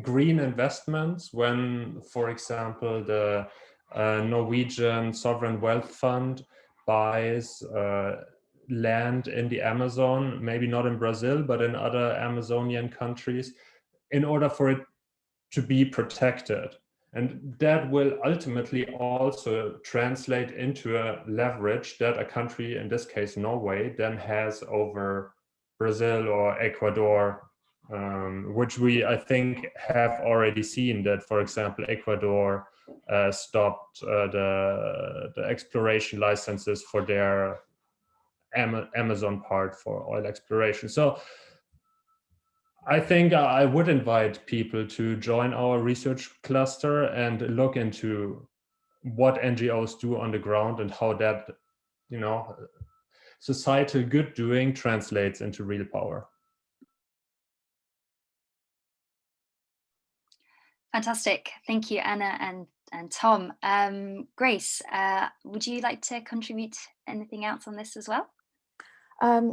green investments when, for example, the a Norwegian sovereign wealth fund buys land in the Amazon, maybe not in Brazil, but in other Amazonian countries, in order for it to be protected. And that will ultimately also translate into a leverage that a country, in this case Norway, then has over Brazil or Ecuador, which we, I think, have already seen that, for example, Ecuador stopped the exploration licenses for their Amazon part for oil exploration. So I think I would invite people to join our research cluster and look into what NGOs do on the ground and how that, you know, societal good doing translates into real power. Fantastic. Thank you, Anna and Tom. Grace, would you like to contribute anything else on this as well?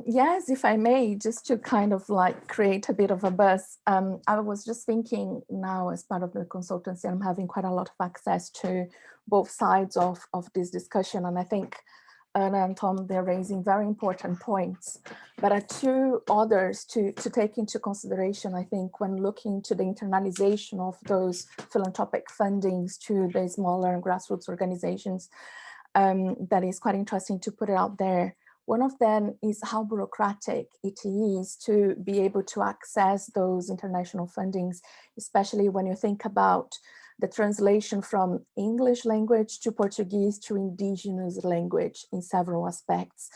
Yes, if I may, just to kind of like create a bit of a buzz. I was just thinking now as part of the consultancy, I'm having quite a lot of access to both sides of this discussion. And I think Anna and Tom, they're raising very important points. But two others to take into consideration, I think, when looking to the internalization of those philanthropic fundings to the smaller grassroots organizations, that is quite interesting to put it out there. One of them is how bureaucratic it is to be able to access those international fundings, especially when you think about the translation from English language to Portuguese to indigenous language in several aspects,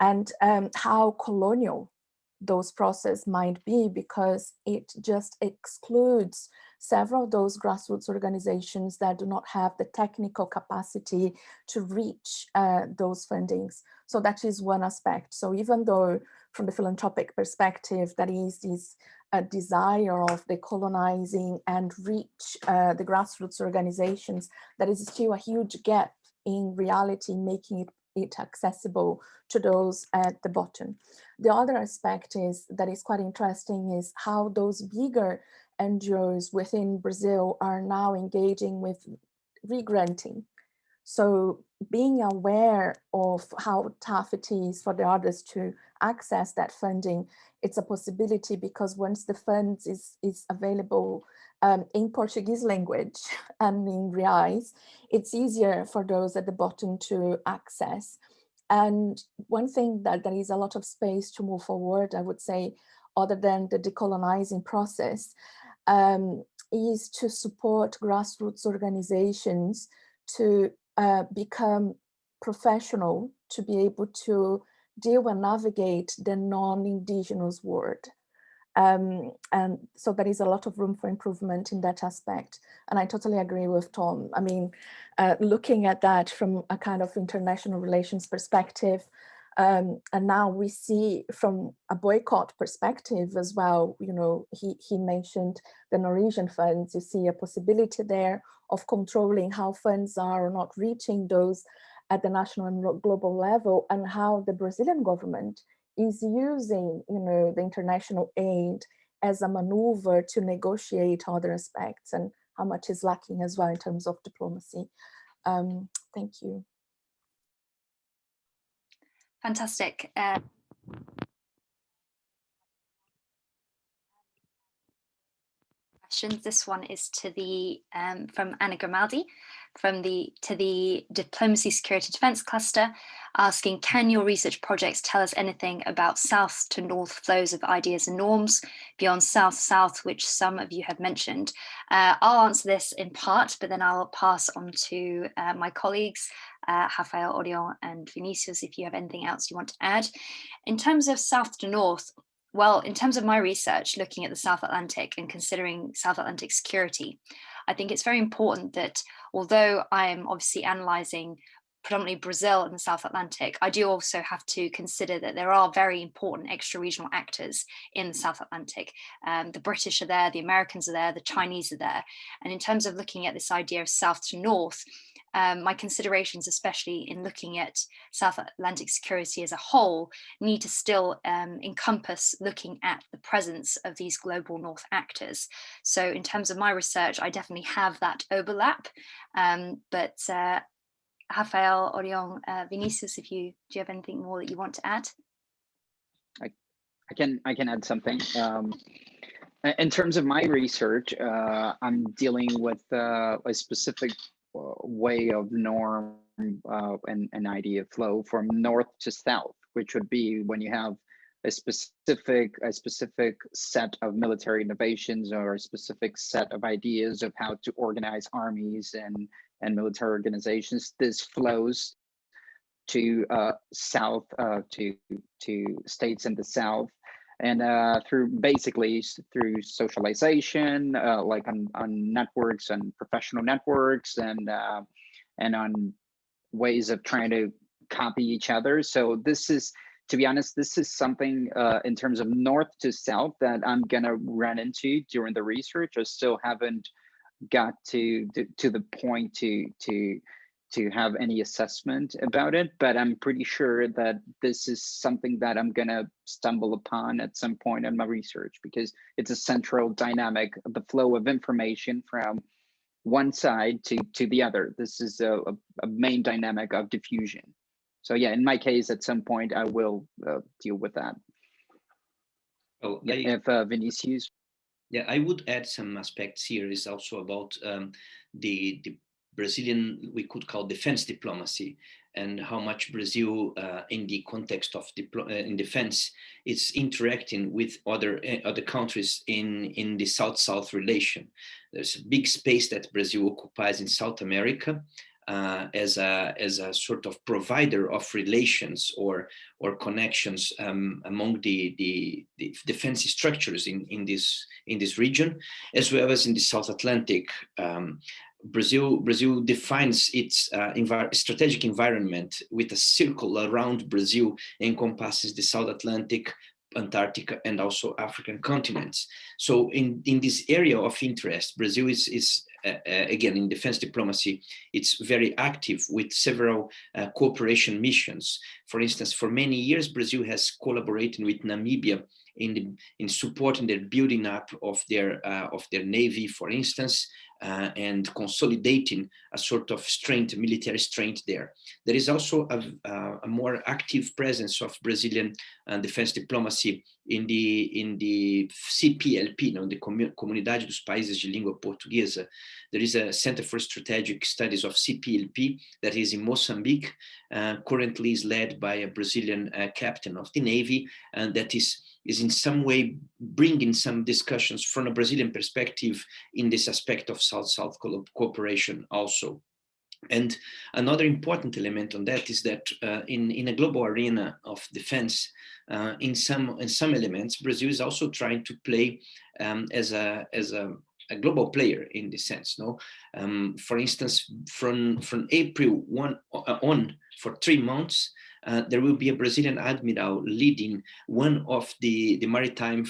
and how colonial those processes might be, because it just excludes several of those grassroots organizations that do not have the technical capacity to reach those fundings. So that is one aspect. So even though from the philanthropic perspective, that is this desire of decolonizing and reach the grassroots organizations, there is still a huge gap in reality, making it accessible to those at the bottom. The other aspect is that is quite interesting is how those bigger NGOs within Brazil are now engaging with re-granting. So being aware of how tough it is for the others to access that funding, it's a possibility, because once the funds is available in Portuguese language and in reais, it's easier for those at the bottom to access. And one thing that there is a lot of space to move forward, I would say, other than the decolonizing process, is to support grassroots organizations to become professional, to be able to deal and navigate the non-indigenous world. And so there is a lot of room for improvement in that aspect. And I totally agree with Tom. I mean, looking at that from a kind of international relations perspective, and now we see from a boycott perspective as well, you know, he mentioned the Norwegian funds. You see a possibility there of controlling how funds are or not reaching those at the national and global level, and how the Brazilian government is using, you know, the international aid as a maneuver to negotiate other aspects, and how much is lacking as well in terms of diplomacy. Thank you. Fantastic. Questions. This one is to the from Anna Grimaldi, to the Diplomacy, Security, Defence cluster, asking, can your research projects tell us anything about south to north flows of ideas and norms beyond south-south, which some of you have mentioned? I'll answer this in part, but then I'll pass on to my colleagues, Rafael, Orion and Vinicius, if you have anything else you want to add. In terms of south to north, well, in terms of my research, looking at the South Atlantic and considering South Atlantic security, I think it's very important that although I'm obviously analysing predominantly Brazil and the South Atlantic, I do also have to consider that there are very important extra-regional actors in the South Atlantic. The British are there, the Americans are there, the Chinese are there. And in terms of looking at this idea of south to north, my considerations, especially in looking at South Atlantic security as a whole, need to still encompass looking at the presence of these global north actors. So in terms of my research, I definitely have that overlap, but Rafael, Orion, Vinicius, do you have anything more that you want to add? I can add something. In terms of my research, I'm dealing with a specific way of norm and idea flow from north to south, which would be when you have a specific set of military innovations or a specific set of ideas of how to organize armies and military organizations. This flows to south, to states in the south, and basically through socialization, like on networks and professional networks, and on ways of trying to copy each other. So this is, to be honest, this is something in terms of north to south that I'm gonna run into during the research. I still haven't got to the point to have any assessment about it, but I'm pretty sure that this is something that I'm gonna stumble upon at some point in my research, because it's a central dynamic of the flow of information from one side to the other. This is a main dynamic of diffusion. So yeah, in my case, at some point, I will deal with that. Well, if Vinicius. Yeah, I would add some aspects here is also about the Brazilian, we could call defense diplomacy, and how much Brazil, in the context of in defense, is interacting with other countries in the South-South relation. There's a big space that Brazil occupies in South America, as a sort of provider of relations or connections among the defense structures in this region, as well as in the South Atlantic. Brazil defines its strategic environment with a circle around Brazil, encompasses the South Atlantic, Antarctica, and also African continents. So in this area of interest, Brazil is again, in defense diplomacy, it's very active with several cooperation missions. For instance, for many years, Brazil has collaborated with Namibia in supporting their building up of their navy, for instance, and consolidating a sort of strength, military strength there. There is also a more active presence of Brazilian defense diplomacy in the CPLP, the Comunidade dos Países de Língua Portuguesa. There is a Center for Strategic Studies of CPLP that is in Mozambique, currently is led by a Brazilian captain of the Navy, and that is in some way bringing some discussions from a Brazilian perspective in this aspect of South-South cooperation also. And another important element on that is that in a global arena of defense, in some elements, Brazil is also trying to play as a global player in this sense. No, for instance, from April 1 on for 3 months, there will be a Brazilian admiral leading one of the maritime.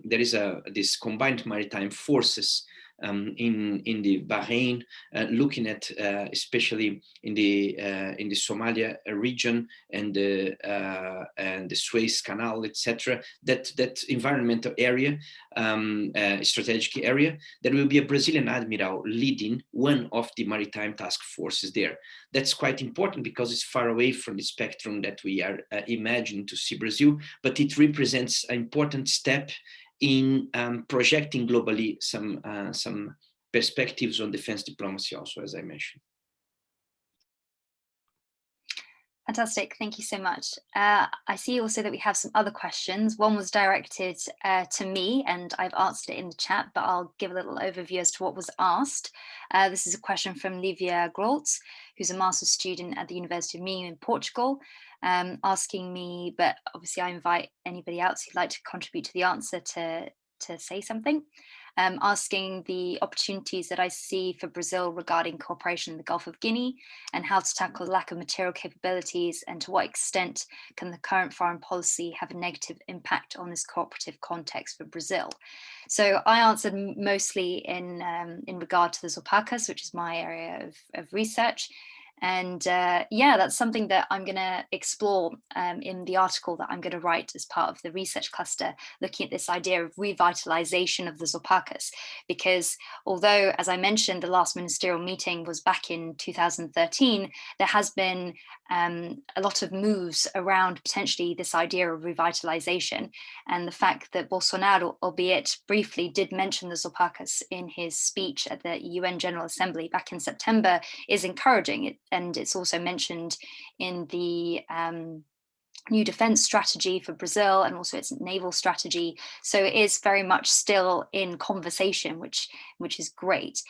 There is this combined maritime forces in the Bahrain, looking at especially in the Somalia region and the Suez Canal, etc. That environmental area, strategic area. There will be a Brazilian admiral leading one of the maritime task forces there. That's quite important because it's far away from the spectrum that we are imagining to see Brazil, but it represents an important step in projecting globally some perspectives on defense diplomacy also, as I mentioned. Fantastic, thank you so much. I see also that we have some other questions. One was directed to me and I've answered it in the chat, but I'll give a little overview as to what was asked. This is a question from Livia Groltz, who's a master's student at the University of Minho in Portugal, asking me, but obviously I invite anybody else who'd like to contribute to the answer to say something. asking the opportunities that I see for Brazil regarding cooperation in the Gulf of Guinea and how to tackle the lack of material capabilities, and to what extent can the current foreign policy have a negative impact on this cooperative context for Brazil. So I answered mostly in regard to the Zopacas, which is my area of research. And yeah, that's something that I'm going to explore in the article that I'm going to write as part of the research cluster, looking at this idea of revitalization of the Zopacas. Because although, as I mentioned, the last ministerial meeting was back in 2013, there has been a lot of moves around potentially this idea of revitalization. And the fact that Bolsonaro, albeit briefly, did mention the Zopacas in his speech at the UN General Assembly back in September is encouraging. And it's also mentioned in the new defense strategy for Brazil and also its naval strategy. So it is very much still in conversation, which is great.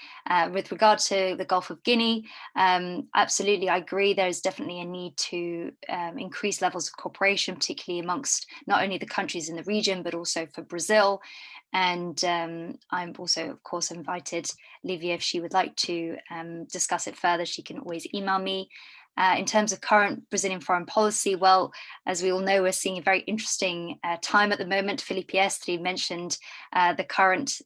With regard to the Gulf of Guinea, absolutely, I agree. There's definitely a need to increase levels of cooperation, particularly amongst not only the countries in the region, but also for Brazil. And I'm also, of course, invited Livia, if she would like to discuss it further, she can always email me. In terms of current Brazilian foreign policy, well, as we all know, we're seeing a very interesting time at the moment. Felipe Estri mentioned the current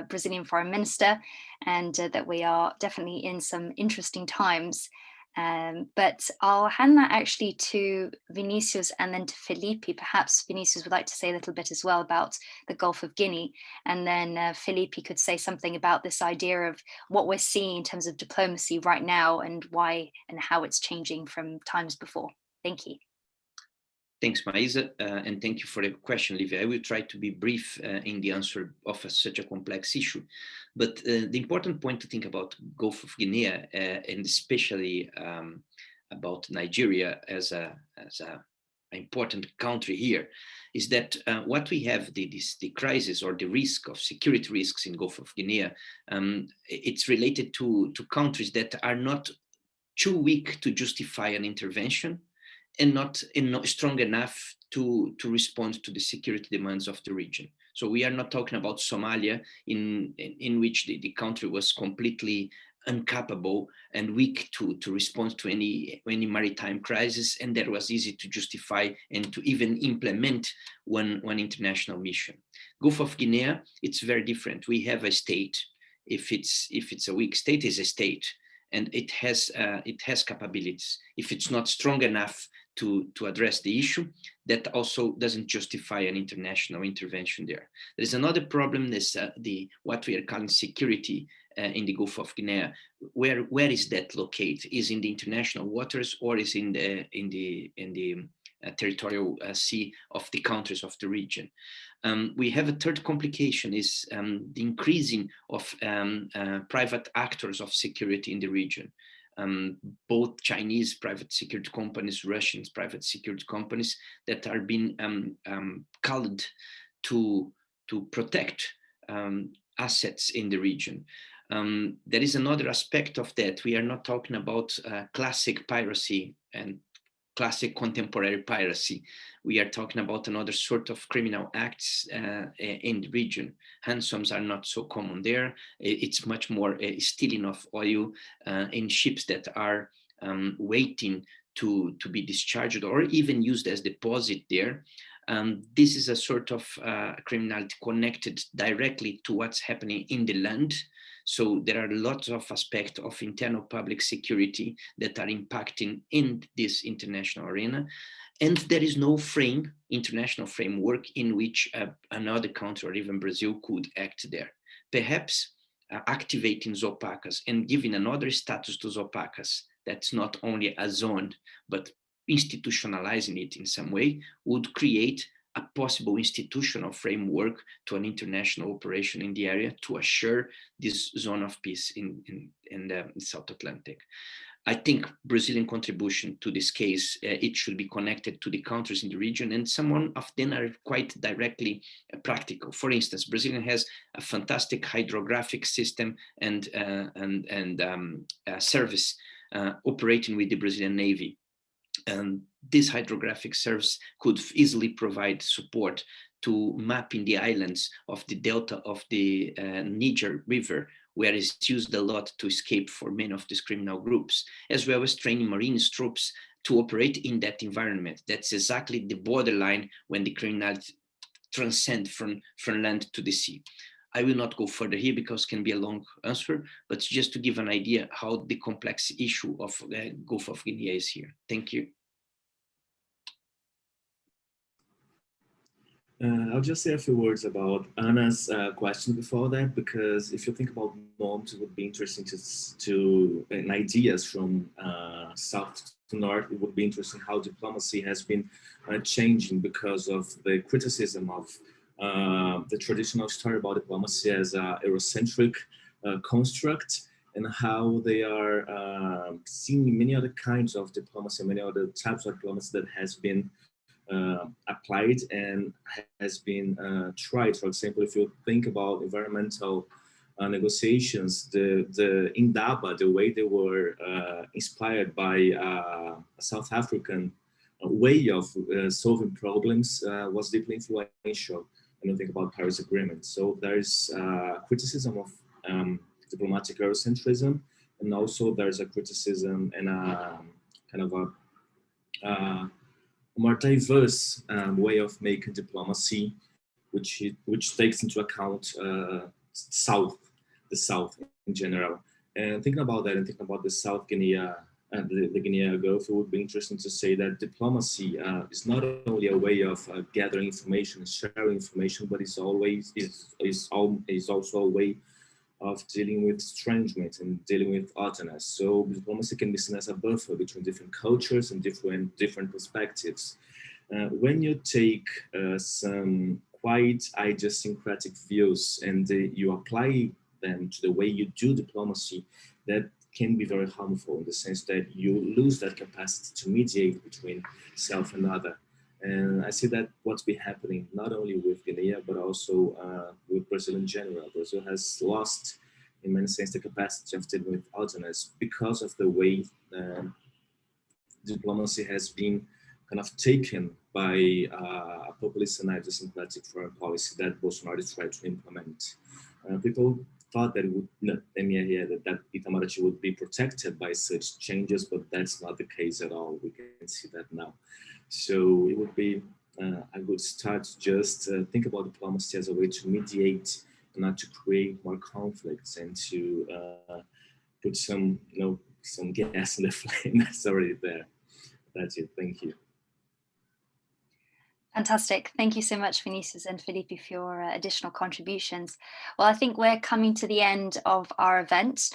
Brazilian foreign minister, and that we are definitely in some interesting times. But I'll hand that actually to Vinicius and then to Felipe. Perhaps Vinicius would like to say a little bit as well about the Gulf of Guinea, and then Felipe could say something about this idea of what we're seeing in terms of diplomacy right now and why and how it's changing from times before. Thank you. Thanks, Maisa, and thank you for the question, Livia. I will try to be brief in the answer of such a complex issue. But the important point to think about Gulf of Guinea, and especially about Nigeria as an important country here, is that what we have, the crisis or the risk of security risks in Gulf of Guinea, it's related to countries that are not too weak to justify an intervention, and not strong enough to respond to the security demands of the region. So we are not talking about Somalia, in which the country was completely incapable and weak to respond to any maritime crisis, and that was easy to justify and to even implement one international mission. Gulf of Guinea, it's very different. We have a state. If it's a weak state, it's a state, and it has capabilities. If it's not strong enough to address the issue, that also doesn't justify an international intervention there. There's another problem, is what we are calling security in the Gulf of Guinea. Where is that located? Is in the international waters, or is in the territorial sea of the countries of the region? We have a third complication, is the increasing of private actors of security in the region. Both Chinese private security companies, Russian private security companies that are being called to protect assets in the region. There is another aspect of that. We are not talking about classic piracy and classic contemporary piracy. We are talking about another sort of criminal acts in the region. Ransoms are not so common there. It's much more stealing of oil in ships that are waiting to be discharged or even used as deposit there. This is a sort of criminality connected directly to what's happening in the land. So there are lots of aspects of internal public security that are impacting in this international arena. And there is no international framework in which another country or even Brazil could act there. Perhaps activating Zopacas and giving another status to Zopacas, that's not only a zone, but institutionalizing it in some way, would create a possible institutional framework to an international operation in the area to assure this zone of peace in the South Atlantic. I think Brazilian contribution to this case, it should be connected to the countries in the region, and some of them are quite directly practical. For instance, Brazil has a fantastic hydrographic system and service operating with the Brazilian Navy. This hydrographic service could easily provide support to mapping the islands of the delta of the Niger River, where it's used a lot to escape for many of these criminal groups, as well as training Marines troops to operate in that environment. That's exactly the borderline when the criminality transcend from land to the sea. I will not go further here because it can be a long answer, but just to give an idea how the complex issue of the Gulf of Guinea is here. Thank you. I'll just say a few words about Anna's question before that, because if you think about norms, it would be interesting and ideas from south to north. It would be interesting how diplomacy has been changing because of the criticism of the traditional story about diplomacy as a Eurocentric construct, and how they are seeing many other kinds of diplomacy, many other types of diplomacy that has been applied and has been tried. For example, if you think about environmental negotiations, the Indaba, the way they were inspired by a South African way of solving problems was deeply influential when you think about Paris Agreement. So there's criticism of diplomatic Eurocentrism, and also there's a criticism and a kind of a more diverse way of making diplomacy, which takes into account the South in general. And thinking about that, and thinking about the South Guinea and the Guinea Gulf, it would be interesting to say that diplomacy is not only a way of gathering information and sharing information, but it's also a way of dealing with estrangement and dealing with otherness. So diplomacy can be seen as a buffer between different cultures and different perspectives. When you take some quite idiosyncratic views and you apply them to the way you do diplomacy, that can be very harmful in the sense that you lose that capacity to mediate between self and other. And I see that what's been happening not only with Guinea, but also with Brazil in general. Brazil has lost, in many sense, the capacity of dealing with otherness because of the way diplomacy has been kind of taken by a populist and idiosyncratic foreign policy that Bolsonaro tried to implement. People thought that it would, that Itamaraty would be protected by such changes, but that's not the case at all. We can see that now. So it would be a good start to just think about diplomacy as a way to mediate and not to create more conflicts and to put some, some gas in the flame that's already there. That's it. Thank you. Fantastic. Thank you so much, Vinicius and Felipe, for your additional contributions. Well, I think we're coming to the end of our event.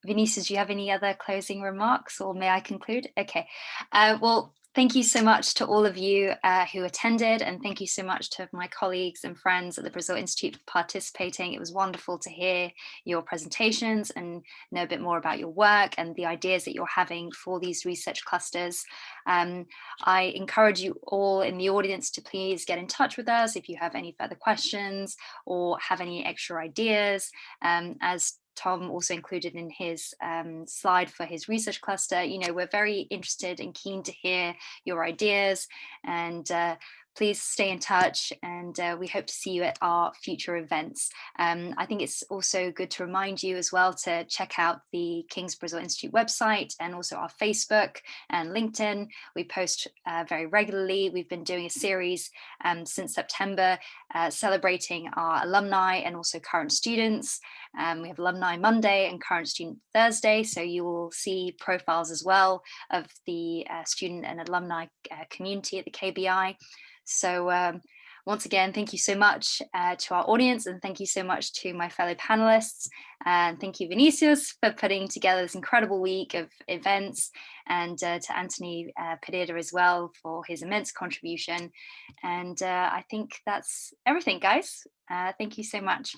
Vinicius, do you have any other closing remarks, or may I conclude? Okay. Well, thank you so much to all of you who attended, and thank you so much to my colleagues and friends at the Brazil Institute for participating. It was wonderful to hear your presentations and know a bit more about your work and the ideas that you're having for these research clusters. I encourage you all in the audience to please get in touch with us if you have any further questions or have any extra ideas. As Tom also included in his slide for his research cluster, we're very interested and keen to hear your ideas, and please stay in touch, and we hope to see you at our future events. I think it's also good to remind you as well to check out the King's Brazil Institute website and also our Facebook and LinkedIn. We post very regularly. We've been doing a series since September celebrating our alumni and also current students. We have Alumni Monday and Current Student Thursday, so you will see profiles as well of the student and alumni community at the KBI. So once again, thank you so much to our audience, and thank you so much to my fellow panelists. And thank you, Vinicius, for putting together this incredible week of events, and to Anthony Pereira as well for his immense contribution. And I think that's everything, guys. Thank you so much.